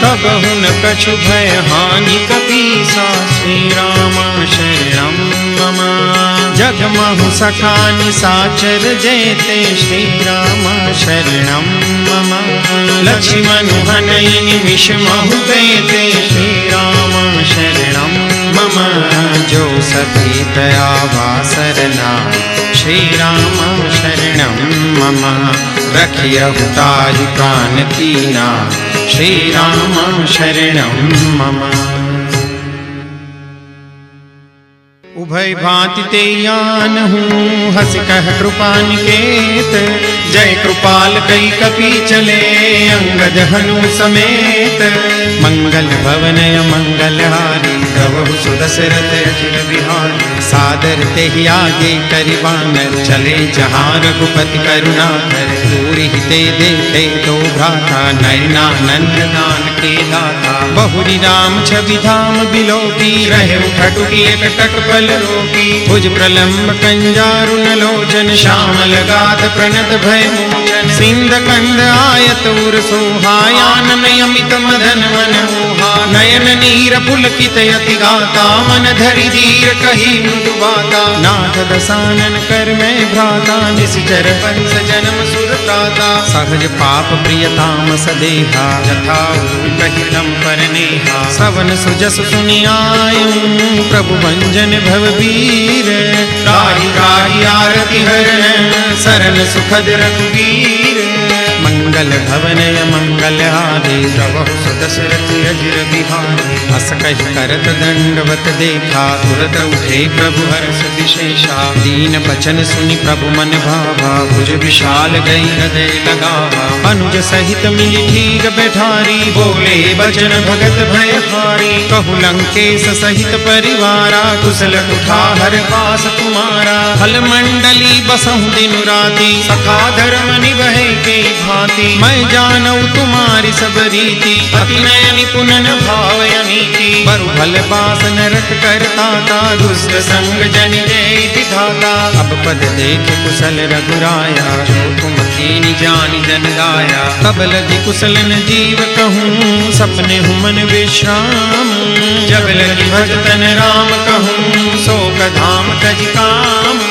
Speaker 1: तब हुन कछु भय हानि कपीसा श्री राम शरणं मम जगमहु सखा निसाचर जेते श्री राम शरणं मम लक्ष्मण हनई निमिष महु देते श्री राम शरणं मम जो सभी दयावा सरना श्री राम शरणं मम रखियहु ताहि प्राण कीना श्री राम शरणं मम उभय भांति ते यानहु हस कह कृपा निकेत जय कृपाल कई कपि चले अंगद हनु समेत मंगल भवनय मंगलहारी प्रभु सुदशरथ अजिर बिहारी सादर तेहि आगे करि वानर चले जहाँ रघुपति करुणाकर दूरि ते देखे तो भ्राता नयनानंद दान के दाता बहुरी राम छवि धाम बिलोकी रहे उठटुकी एक टक पल रोकी भुज प्रलंब कंजारुन लोचन श्यामल गात प्रणत भय मोचन सिंध कंद आयत उर सोहायानन यमित मदन मन मोहा नयन नीर पुलकित यति गाता मन धरि धीर कही मृदु बाता नाथ दसानन कर मैं भ्राता निशिचर वंश जन्म सुर प्राता सहज पाप प्रियताम सदेहा यथा कहिलम पर नेहा सवन सुजस सुनि आयु प्रभु भंजन भवबीर राही राही आरति हरण शरण सुखद रघुवीर मंगल भवनय मंगलहारी प्रभु सुदशरथ अजिर बिहारी हस कहि करत दंडवत देखा तुरत उठे प्रभु हर्ष विशेषा दीन बचन सुनि प्रभु मन भावा भुज विशाल गई हृदय लगावा अनुज सहित मिली ठीक बैठारी बोले बचन भगत भयहारी कहु लंकेश सहित परिवारा कुशल कुठार पास तुम्हारा हल मंडली बसहु दिन राति सखा धर्म निभै के भांति मैं जानऊ तुम्हारी सब रीति अति नय निपुणन भावय नीति बरु भल बास नरक करता था दुष्ट संग जन जय विधाता अब पद देख कुशल रघुराया जो तुम कीनि जानि जन दाया तब लगी कुशलन जीव कहूँ सपने हुमन विश्राम जब लगी भजतन राम कहूँ शोक धाम तज काम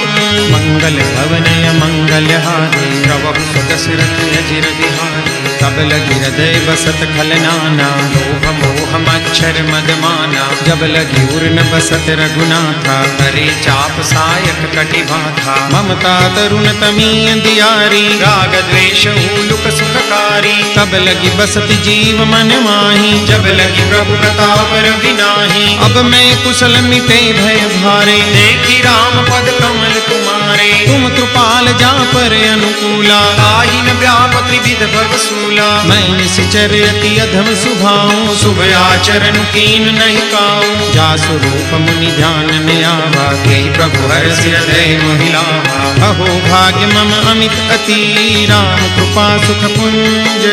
Speaker 1: मंगल भवनय मंगलहारी प्रभु सुदशरथ अजिर बिहारी तब लगी हृदय बसत खलनाना लोभ मोह मच्छर मदमाना जब लगी उर्न बसत रघुनाथा करे चाप सायक कटिभाथा ममता तरुण तमीय दियारी राग द्वेष हुलुक सुखकारी तब लगी बसत जीव मन माही जब लगी प्रभु प्रताप रविनाही अब मैं कुशल मिटे भय भारे देखी राम पद कमल तुम्हारे तुम कृपाल जा पर अनुकूला ताहि न व्याप त्रिविध भवसूला मैं निश्चर अति अधम सुभाऊं शुभ आचरण कीन नहीं काऊं जा स्वरूप मुनि ध्यान में आवा के प्रभु हर्ष हृदय महिलावा अहो भाग्य मम अमित अति राम कृपा सुख पुंज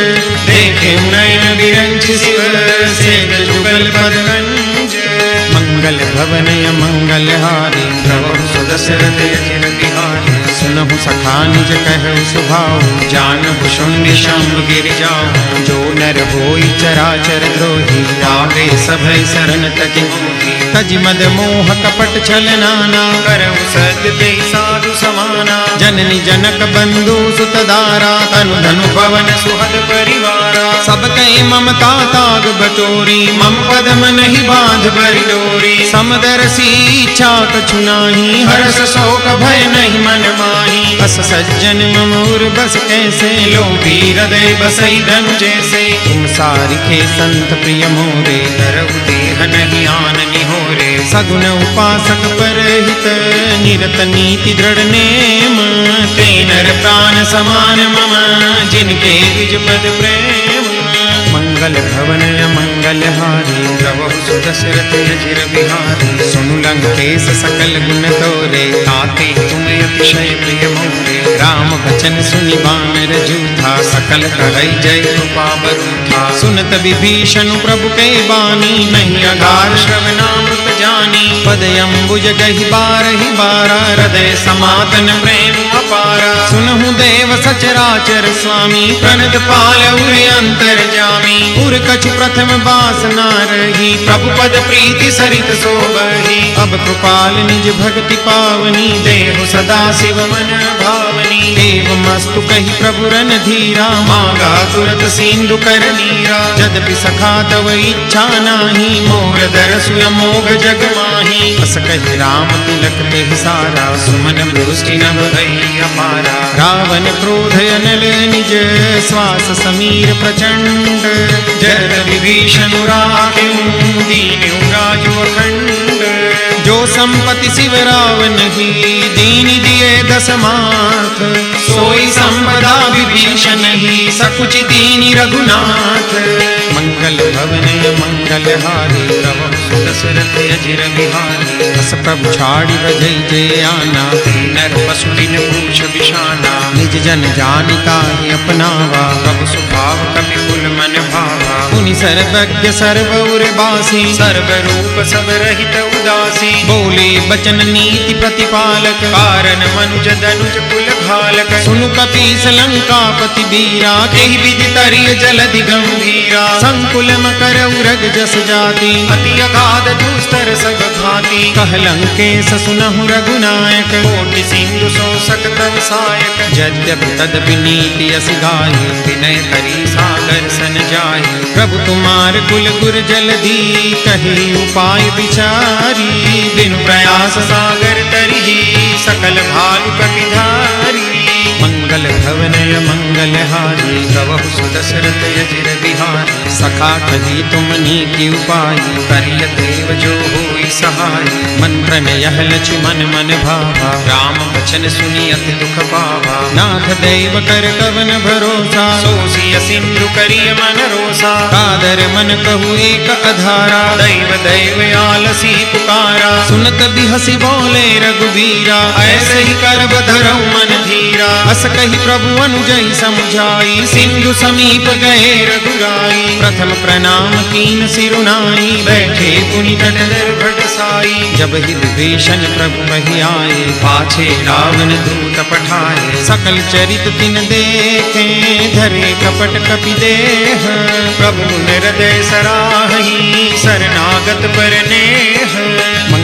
Speaker 1: देखे नयन विरंच शिव से जुगल पदगंज मंगल भवनय मंगलहारी प्रभु सुदशरथ अजिर बिहारी सुनहु सखा निज कहु सुभाऊ जानहु शून्य शंभ गिर जाऊं जो नर होई चराचर द्रोही आगे सभय शरण तज मोही तज मद मोह कपट छल नाना करहु सत्य ते साधु समाना जननी जनक बंधु सुत दारा तनु धनु पवन सुहद परिवारा सब कई ममता ताग बटोरी मम पदम नहीं बांध बरि डोरी समदरसी इच्छा कछु नाही हर्ष शोक भय नहीं मन माही बस सज्जन मम उर बस कैसे लोभी हृदय बसई धनु जैसे तुम सारिखे संत प्रिय मोरे धरहु देह नहीं आन निहोरे सगुन उपासक परहित निरत नीति दृढ़ नेम ते नर प्राण समान मम जिनके द्विज पद प्रेम मंगल भवनय मंगलहारी प्रभु सुदशरथ अजिर बिहारी सुनु लंकेश सकल गुण तोरे ताते तुम अतिशय प्रिय मोरे राम बचन सुनि बानर जूथा सकल कहै जय कृपा बरूथा सुनत विभीषण प्रभु के बानी नहीं अगार श्रवणामृत जानी पद अम्बुज गहि बारहि बारा हृदय समातन प्रेम अपारा सुनहु देव सचराचर स्वामी प्रणत पाल उर अंतर जामी उर कछु प्रथम बासना रही प्रभु पद प्रीति सरित सोबही अब कृपाल निज भक्ति पावनी देव सदा शिव मन भावनी देव मस्तु कही प्रभु रन धीरा मांगा तुरत सिंधु कर नीरा यद्यपि सखा तव इच्छा नाही मोर दरसु अमोघ जग माही बस कहि राम तिलक ते सारा सुमन दृष्टि नभ भई अपारा रावण क्रोध अनल निज श्वास समीर प्रचंड जय विभीषण राख्यं दीन्यु राजो अखंड जो संपत्ति शिव रावण ही दीन दिए दशमाथ सोई संपदा विभीषण ही सकुच दीनि रघुनाथ मंगल भवनय मंगलहारी प्रभु सुदशरथ अजिर बिहारी बस प्रभु छाड़ी बजै जय आना नर पशु दिन पूछ बिशाना निज जन जानिका ही अपनावा प्रभु स्वभाव कपि कुल मन भावा मुनि सर्वज्ञ सर्वउर बासी सर्व रूप सब रहित उदासी बोले बचन नीति प्रतिपालक कारण मनुज दनुज कुल घालक सुनु कपीस लंकापति बीरा केहि विधि तरिय जलधि गंभीरा संकुल मकर उरग जस जाति अति अगाध दुस्तर सब घाति कह लंकेश सुनहु रघुनायक कोटि सिंधु सो सकतव सायक यद्यपि तदपि नीति अस गाय विनय करी सागर सन जाय प्रभु तुम्हार कुल गुर जलधि कही उपाय विचारी बिनु प्रयास सागर तरिहि सकल भालु कपिधारी मंगल भवनय मंगलहारी प्रभु सुदशरथ अजिर बिहारी सखा कही तुम नीति उपाय करिय देव जो होई सहाय मंत्र में यह लचि मन मन भावा राम वचन सुनि अति दुख पावा नाथ दैव कर कवन भरोसा सोसिय सिंधु करिय मन रोसा कादर मन कहु एक अधारा दैव दैव आलसी पुकारा सुनत बिहसी बोले रघुवीरा ऐसे ही कर बधरऊ मन धीरा अस कही प्रभु अनुजई समझाई सिंधु समीप गए रघुराई प्रथम प्रणाम कीन सिरुनाई बैठे पुनि डर भटसाई जब ही विभीषण प्रभु वही आए पाछे रावण दूत पठाए सकल चरित तिन देखे धरे कपट कपि देह प्रभु हृदय सराही शरणागत पर नेह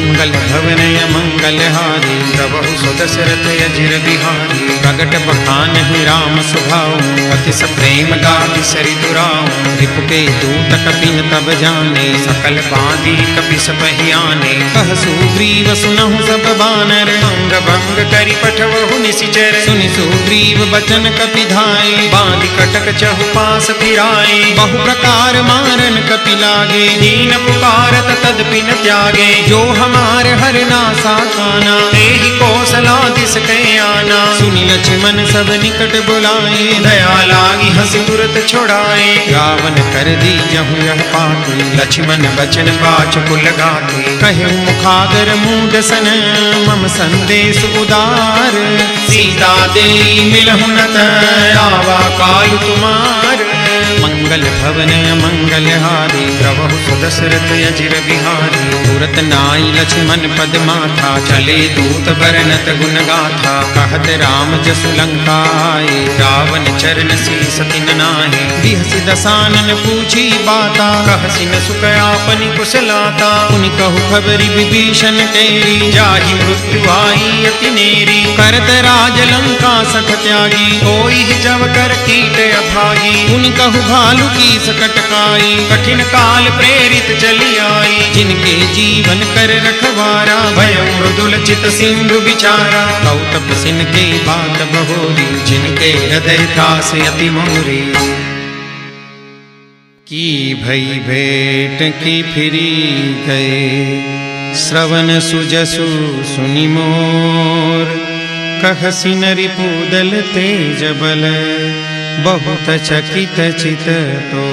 Speaker 1: मंगल भवनय मंगलहारी प्रभु सुदशरथ अजिर बिहारी प्रगट बखान ही राम सुभाऊ अति प्रेम गाति सरिदुराऊ रिपुके दूत कपिन तब जाने सकल बांधी कपि सपहियाने कह सुग्रीव सुनहु सब बानर अंग भंग करि पठवहु निशिचर सुनि सुग्रीव बचन कपि धाये बांधि कटक चहु पास फिराए बहु प्रकार मारन कपि लागे दीन पुकारत तदपि न त्यागे जो हमार हर नासा काना तेहि कौशला दिस कै आना सुनि लक्ष्मण सब निकट बुलाए दया लागी हंसी तुरत छोड़ाए रावण कर दी जहु यह पाते लक्ष्मण बचन बाच कुल गाते कहे मुखागर मूड सन मम संदेश उदार सीता दे मिलहु न आवा काल तुम्हार मंगल भवन मंगलहारी प्रभु सुदशरथ अजिर बिहारी तुरत नाई लक्ष्मण पद माथा चले दूत बरनत गुण गाथा कहत राम जसु लंका आए रावण चरण शीस तिन नाहे बिहसि दसानन पूछी बाता कहसि न सुख आपनि कुशलाता उनि कहु खबरि विभीषण तेरी जाहि मृत्यु आई अति नेरी करत राज लंका सठ त्यागी कोई जब कर कीट अभागी उनि कहु भालु की सकट काई कठिन काल प्रेरित चली आई जिनके जीवन कर रखवारा भय मृदुल चित सिंधु बिचारा कौतप सिन के बात बहोरी जिनके हृदय त्रास अति मोरी की भई भेंट की फिरी गए श्रवण सुजसु सुनि मोर कहसि नरिपुदल तेज बल बहुत चकित चित तो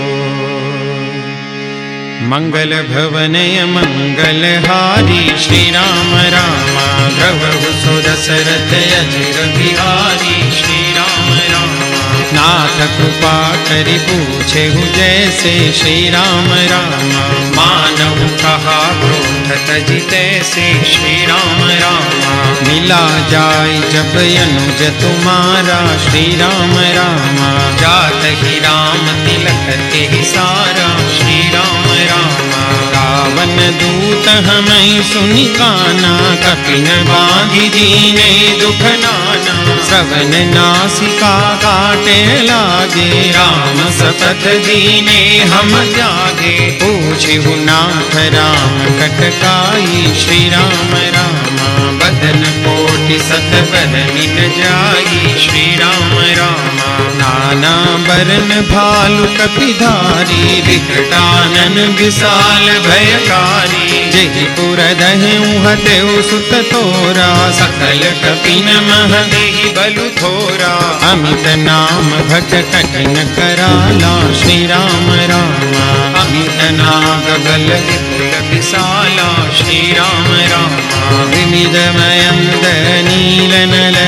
Speaker 1: मंगल भवनय मंगलहारी श्री राम रामा द्रवहु सुदशरथ अजिर बिहारी श्री राम रामा नाथ कृपा करि पूछे जैसे श्री राम रामा मानहु कहा क्रोध तजि तैसे श्री राम रामा मिला जाय जब अनुज तुम्हारा श्री राम रामा जात ही राम तिलक ते सारा श्री राम रामा रावण दूत हमें सुनि काना कपिन बांधि दीने दुख नाना श्रवण नासिका काटे लागे राम सपथ दीने हम त्यागे पूछिहु नाथ राम कटकाई श्री राम रामा बदन कोटि सत बरनिन जाई श्री राम रामा नाना बरन भालु कपिधारी विकटानन विशाल भयकारी जहि पुर दहु हतेउ सुत तोरा सकल कपिन मह देहि बलु थोरा अमित नाम भज कठिन कराला श्री राम रामा अमित नाग बल विपुल विशाला श्री राम रामा विमिद मयंद नील नल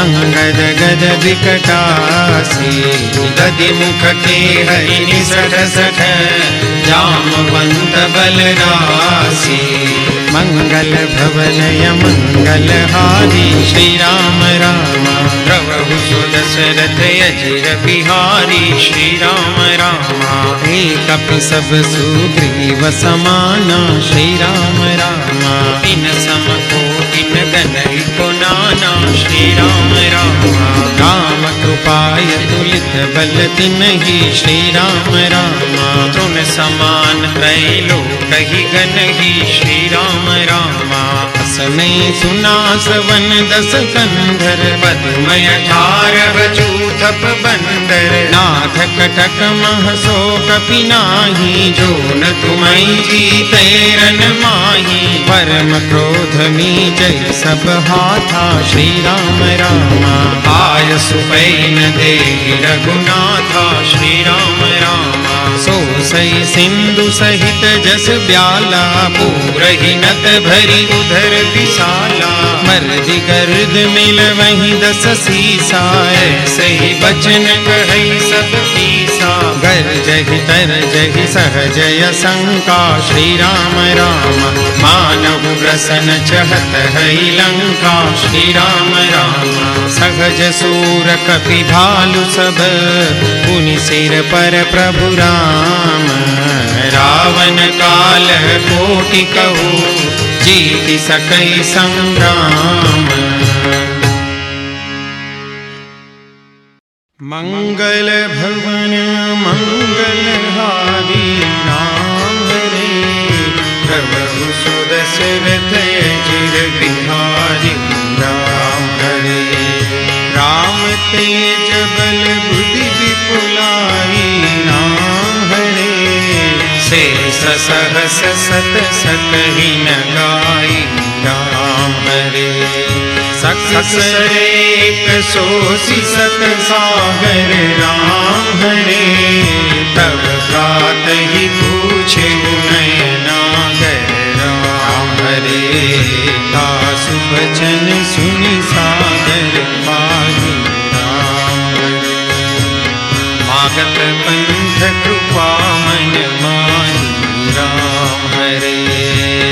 Speaker 1: अंगद गद विकटासी दधि मुख के हरिनि सठ सठ जामवंत बलरासी मंगल भवनय मंगलहारी श्री राम रामा प्रभु सुदशरथ अजिर बिहारी श्री राम रामा एक कपि सब सुग्रीव समाना श्री राम रामा इन सम कोटिन गनहि को नाना श्री राम रामा राम कृपाय तुलित बल तिन्हि श्री राम रामा तृण समान त्रैलोक ही गनहि श्री राम रामा असने सुना श्रवण दस कंधर पद्मय 18 चूथप बंदर नाथ कटक महसो कपि नाही जो न तुम्हि जीते रन माही परम क्रोध में जय सब हाथा श्री राम रामा आय सुपैन देहि रघुनाथा श्री राम रामा सो सई सिंधु सहित जस ब्याला पूरहि नत भरी उधर विशाला मर्दि गर्द मिल वहीं दस सीसा ऐसे ही बचन कहि सब पीसा गर्जहि तरजहि सहजय शंका श्री राम राम मानव रसन चहत है लंका श्री राम राम सहज सूर कपि भालु सब पुनि सिर पर प्रभु राम रावण काल कोटि कहु जीति सकै संग्राम। मंगल भवन मंगलहारी राम हरे, प्रभु सुदशरथ अजिर बिहारी राम हरे। राम तेज बल बुद्धि विपुलाई राम हरे, शेष सहस सत सकहि न गाई राम हरे। सकसरेक सोसी सत सागर राम हरे, तब प्रात ही पूछे नयनागर राम हरे। दासु बचन सुनि सागर पाहि राम हरे, मागत पंथ कृपा मन माहि राम हरे।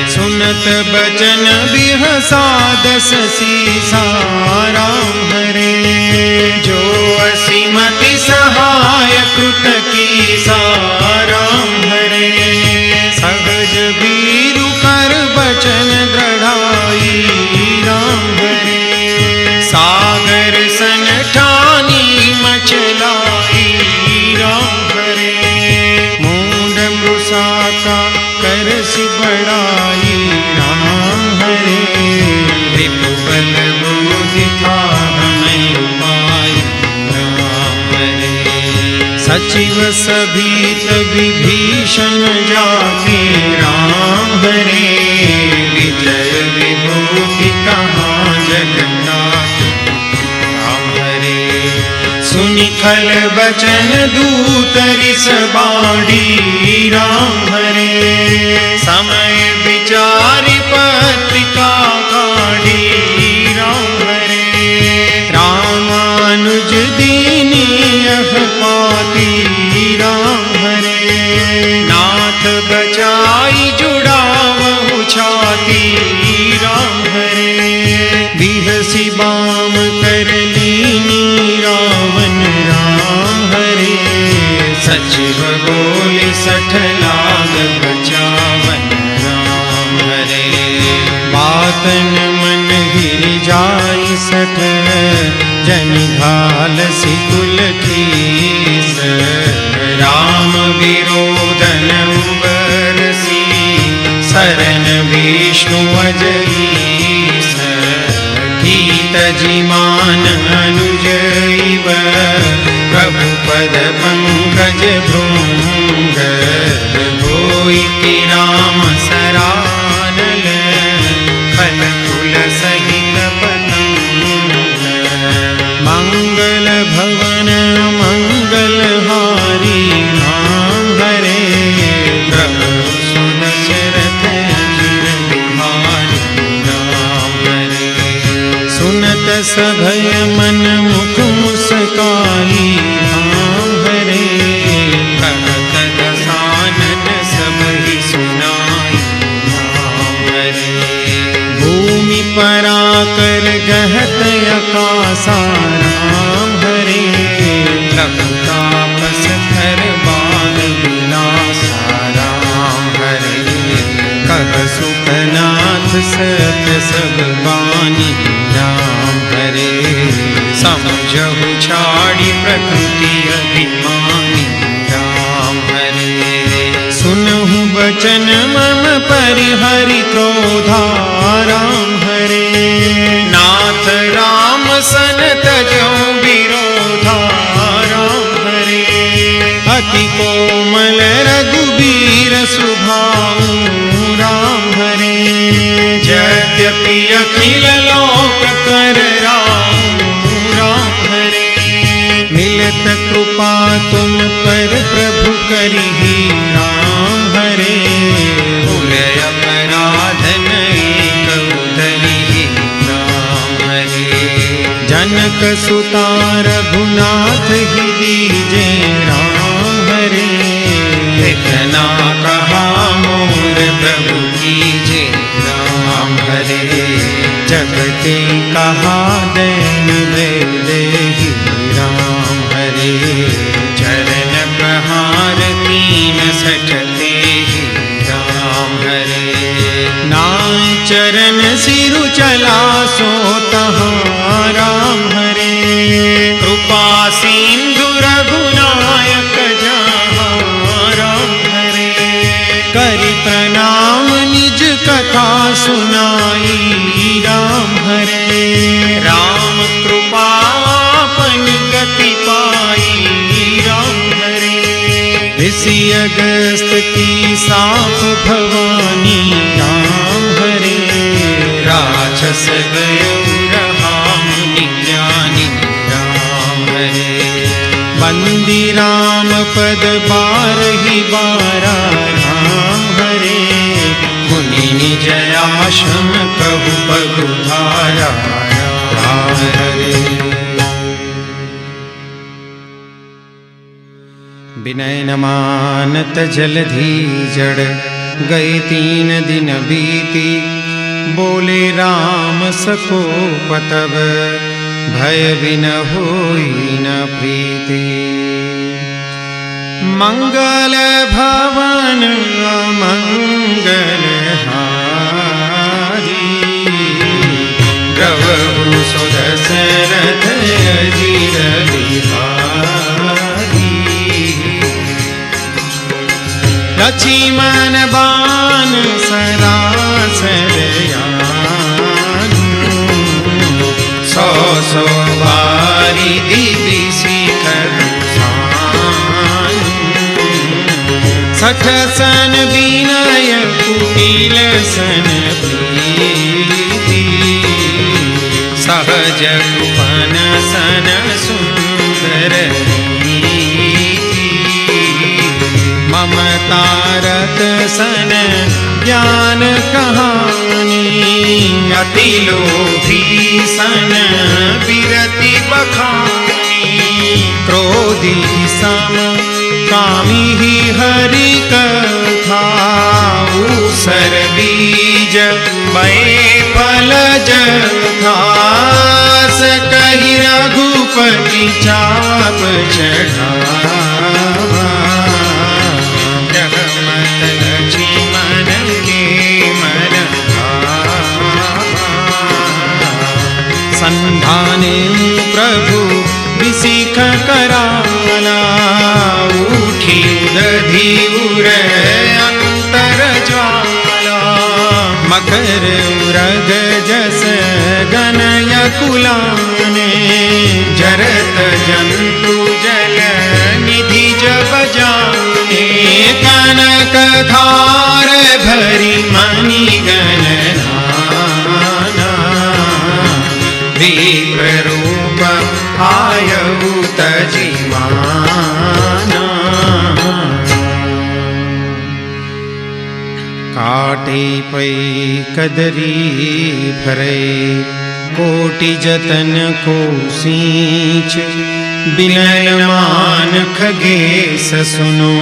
Speaker 1: सुनत बचन बिहसा दस सीसा राम हरे, जो असीमति सहाय कृत कीसा राम हरे। सहज बीरु कर बचन दृढ़ाई राम हरे, सागर सन ठानी मचलाई राम हरे। मूंड मृषा का करसि बड़ाई राम हरे, रिपुबल बुद्धि हमें उपाय राम हरे। सचिव सभीत विभीषण जाके राम हरे, विजय विभूति कहाँ जगन्नाथ राम हरे। सुनि खल बचन दूत रिस बाढ़ी राम हरे, समय विचारि पत्रिका काढ़ी राम हरे। रामानुज दीनी यह पाती राम हरे, नाथ बचाई जुड़ावहु छाती राम हरे। बिहसी बाम कर लीनी रावण राम हरे, सचिव बोले सठ लाग बचावन राम हरे। बातन मन गिर जाय सठ, जन घाल सिकुल कीस। राम विरोधन उबरसी, शरण विष्णु अजईस। कीत जिमान अनुजैव, प्रभु पद पंकज भृंग। होई कि राम सरानल, खल कुल सहित पतंग। मंगल भवन मंगलहारी राम हरे, प्रभु सुदशरथ अजिर बिहारी राम हरे। सुनत सभय मन मुख मुस्काई राम हरे, कहत दसानन सब ही सुनाई राम हरे। भूमि पराकर गहत आकाशा राम हरे, लंकापस थर बाग विलासा राम हरे। कह सुखनाथ सत्य सब बानी राम हरे, समझहु छाड़ी प्रकृति अभिमानी राम हरे। सुनहु बचन मम परिहरि क्रोधा राम हरे, नाथ राम सन तजौ विरोधा राम हरे। अति कोमल रघुबीर सुभाऊ राम हरे, यद्यपि अखिल लोक कर राम हरे। मिलत कृपा तुम पर प्रभु करिहि राम हरे, भूल अपराध नहीं कबू धरिहि राम हरे। जनक सुता रघुनाथ ही दीजे राम हरे, इतना कहा मोर प्रभु कीजे राम हरे। जगते कहा दैन देहि राम हरे, चरण प्रहार कीन सठते राम हरे। नाम चरण सिरु चला सो तहाँ राम हरे। कृपा सिंधु रघुनायक जहाँ राम हरे। करि प्रणाम निज कथा सुनाई राम हरे। राम कृपा अपनी गति पाई राम हरे। ऋषि अगस्त की साप भवानी राम हरे। राक्षस गयो रहा मुनि ज्ञानी राम हरे। बंदी राम पद बारहि बारा राम हरे। मुनि निज आश्रम कहु पगुधारा राम हरे। विनय न मानत जलधि जड़ गए 3 दिन बीती। बोले राम सकोप तब भय बिन होई न प्रीति। मंगल भवन अमंगल हारी। द्रवहु सुदशरथ अजिर बिहारी। लक्ष्मण बाण सरासर यानु। 100 बारी दिव्य शिखर सानु। 60 सन विनय कुटिल सन प्रीति। सहज कुपन सन सुंदर ममतारत सन ज्ञान कहानी। अति लोभी सन विरति बखानी। क्रोधी सम कामी ही हरि कथा। ऊसर बीज बए फल जथा। कहि रघुपति चाप चढ़ावा। जगमत लक्ष्मण के मन भावा। संधाने प्रभु विसिख कराला। उठी उदधि उर अंतर ज्वाला। मकर उरग जस गनय कुलाने। जरत जंतु जल निधि जब जाने। कनक धार भरी मणि गणना। विप्र रूप आयु तजिमाना। काटे पै कदरी भरे। कोटि जतन को सींच। विनय मान खगेश सुनो।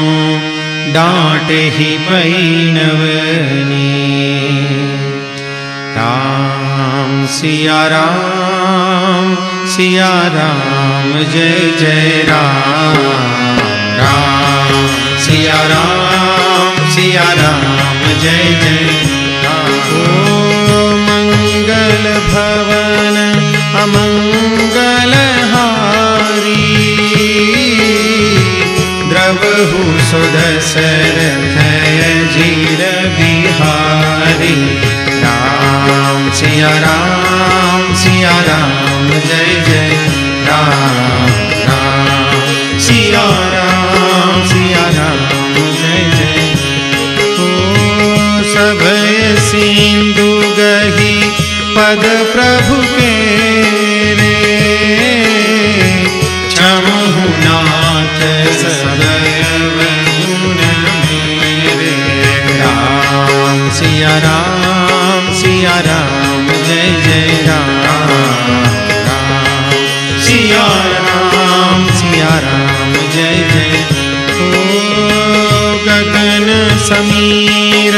Speaker 1: डांटे ही पैनवनी। राम सिया राम सिया राम जय जय राम। राम सिया राम जय जय राम। ओ मंगल भवन अमंगल हारी। द्रवहु सुदशरथ अजिर बिहारी। राम सिया राम जय जय राम। राम सिया राम जय जय। ओ सभय सिंधु गही पद प्रभु के रे। क्षमहु नाथ सदय गुण मेरे। राम सिया राम जय जय राम। राम सिया राम जय जय। ओ गगन समीर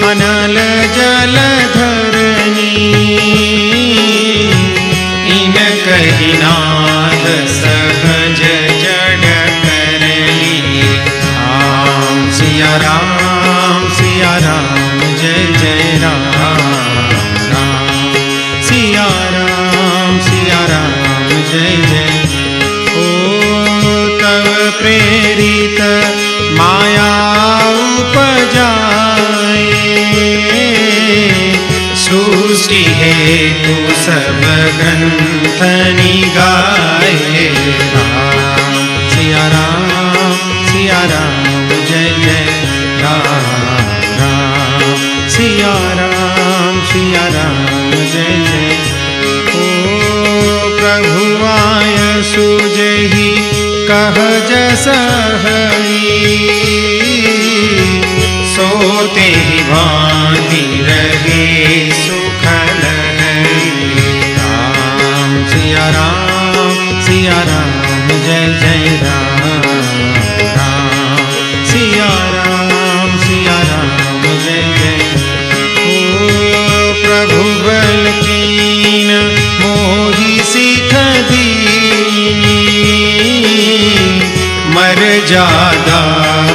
Speaker 1: अनल जल धरनी। इन कही नाद सहज जड़ करनी। राम सिया राम जय जय राम। जय जय। ओ तव प्रेरित माया उपजाए, सृष्टि हेतु सब ग्रंथ निगाए। राम सिया राम जय जय राम राम सिया राम जय जय। ओ प्रभु आय सुजहि कह जस हरि, सोते ही भांति रहे सुखल हरि। राम सिया राम जय जय राम राम सिया राम जय जय। ओ प्रभु बल कीन मोहि सिख दीनी, मर जादा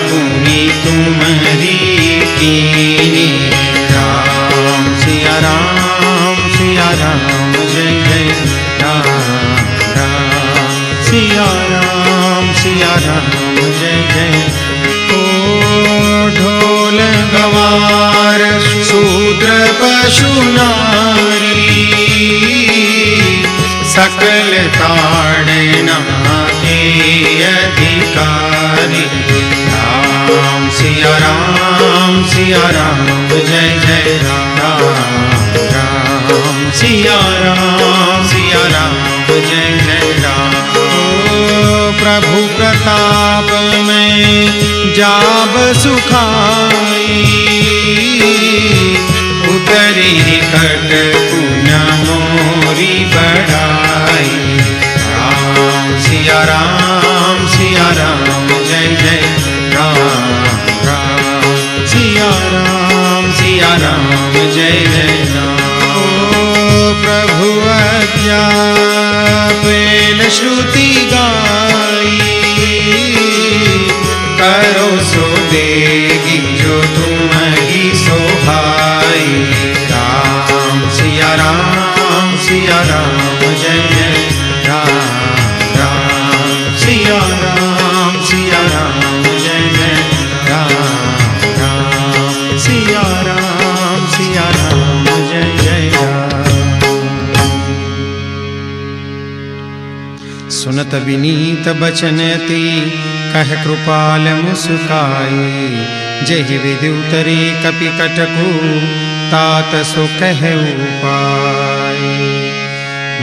Speaker 1: पुनि तुम्हारी कीनी। राम सिया राम जय जय राम राम सिया राम जय जय। ओ ढोल गवार शूद्र पशु नारी, सकल ताड़ना के अधिकारी। राम सिया राम जय जय राम राम सिया राम जय जय राम। ओ प्रभु प्रताप में जाब सुखाई, उतरी कट पुन मोरी बढ़ाई। राम सिया राम जय जय राम राम सिया राम जय जय राम। ओ प्रभु अज्ञापेन श्रुति गाई, करो सो देगी जो तुम्हारी सोहाई। राम सिया राम जय जय राम राम सिया राम जय जय राम राम सिया राम जय जय राम। सुनत विनीत बचन अति कह कृपाल मुस्काई, जहि विधि उतरे कपि कटकु तात सो कह उपाय।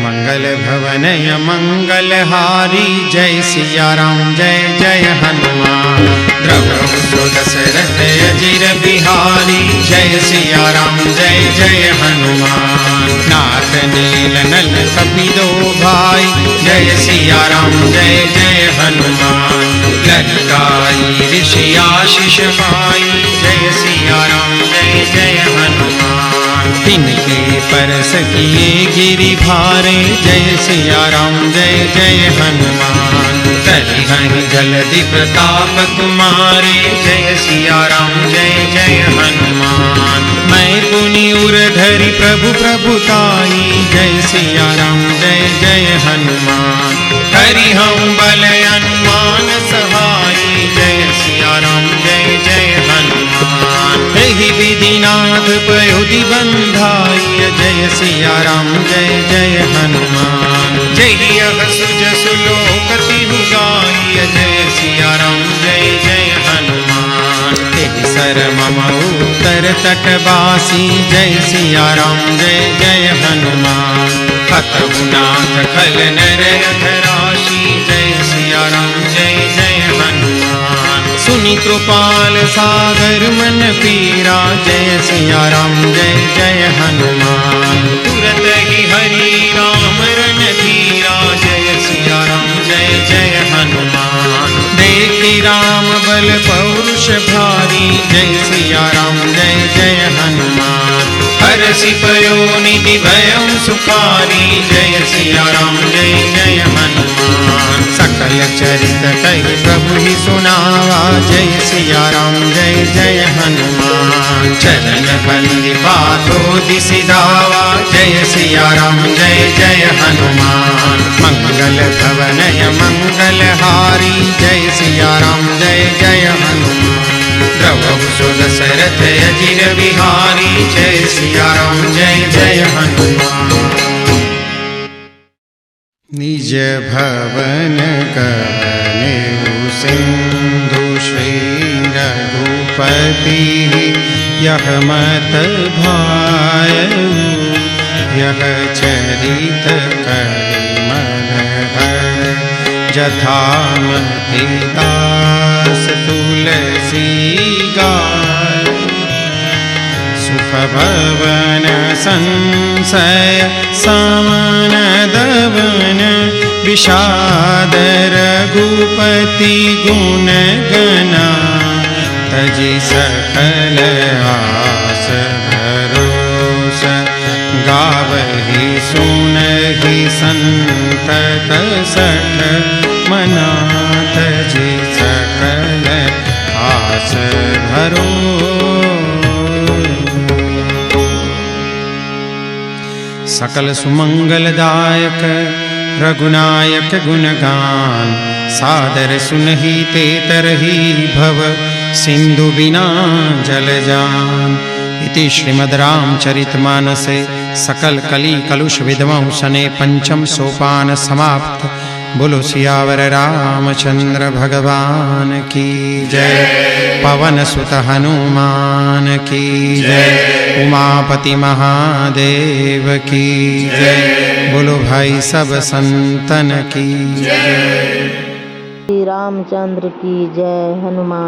Speaker 1: मंगल भवन मंगल हारी जय सिया राम जय जय हनुमान। द्रवहु सो दशरथ अजिर बिहारी जय सिया राम जय जय हनुमान। नाथ नील नल कपिलो भाई जय सिया राम जय जय हनुमान। ललिताई ऋषि आशीष पाई जय सिया राम जय जय हनुमान। तिनके परस किए गिरि भारे जय सिया राम जय जय हनुमान। तरिहनि जलधि प्रताप तुम्हारे जय सिया राम जय जय हनुमान। मैं पुनि उर धरि प्रभु प्रभुताई जय सिया राम जय जय हनुमान। हरि हम बल अनुमान सहाई जय सिया राम जय जय हनुमान। एहि विधिनाथ पयोधि बंधाई जय सिया राम जय जय हनुमान। जहि अहसु जसु लोकति गाई जय सिया राम जय जय हनुमान। तेहि सर मम उत्तर तटवासी जय सिया राम जय जय हनुमान। हतहु नाथ खल नर राशि जय सिया राम जय जय हनुमान। सुनि कृपाल सागर मन पीरा जय सिया राम जय जय हनुमान। तुरत ही हरि राम रन धीरा जय सिया राम जय जय हनुमान। देखि राम बल पौरुष भारी जय सिया राम जय जय हनुमान। हरषि पयो निधि भयं सुखारी जय सिया राम जय जय हनुमान। सकल चरित कहि प्रभु ही सुनावा जय सिया राम जय जय हनुमान। चरण बंदी पाथो दिसि धावा जय सिया राम जय जय हनुमान। मंगल भवनय मंगलहारी जय सिया राम जय जय हनुमान द्रवहु सुदशरथ अजिर बिहारी जय सिया राम जय जय हनुमान निज भवन कवनेउ सिंधु श्री रघुपति यह मत भायउ यह चरित करिमल जथामति दास तुलसी गाय सुख भवन संशय समन दवन विषाद रघुपति गुण गना तजि सकल आस भरोस गावहि सुनहि संतत सठ मना तजि सकल आस भरोस सकल सुमंगलदायक रघुनायक गुणगान सादर सुनहि ते तरहि भव सिंधु बिना जल जान इति श्रीमद् रामचरितमानसे सकल कली कलुष विद्महु सने पंचम सोपान समाप्त। बोलो सियावर रामचंद्र भगवान की जय। पवन सुत हनुमान की जय। उमापति महादेव की जय। बोलो भाई सब संतन की जय।
Speaker 2: श्री रामचंद्र की जय। हनुमान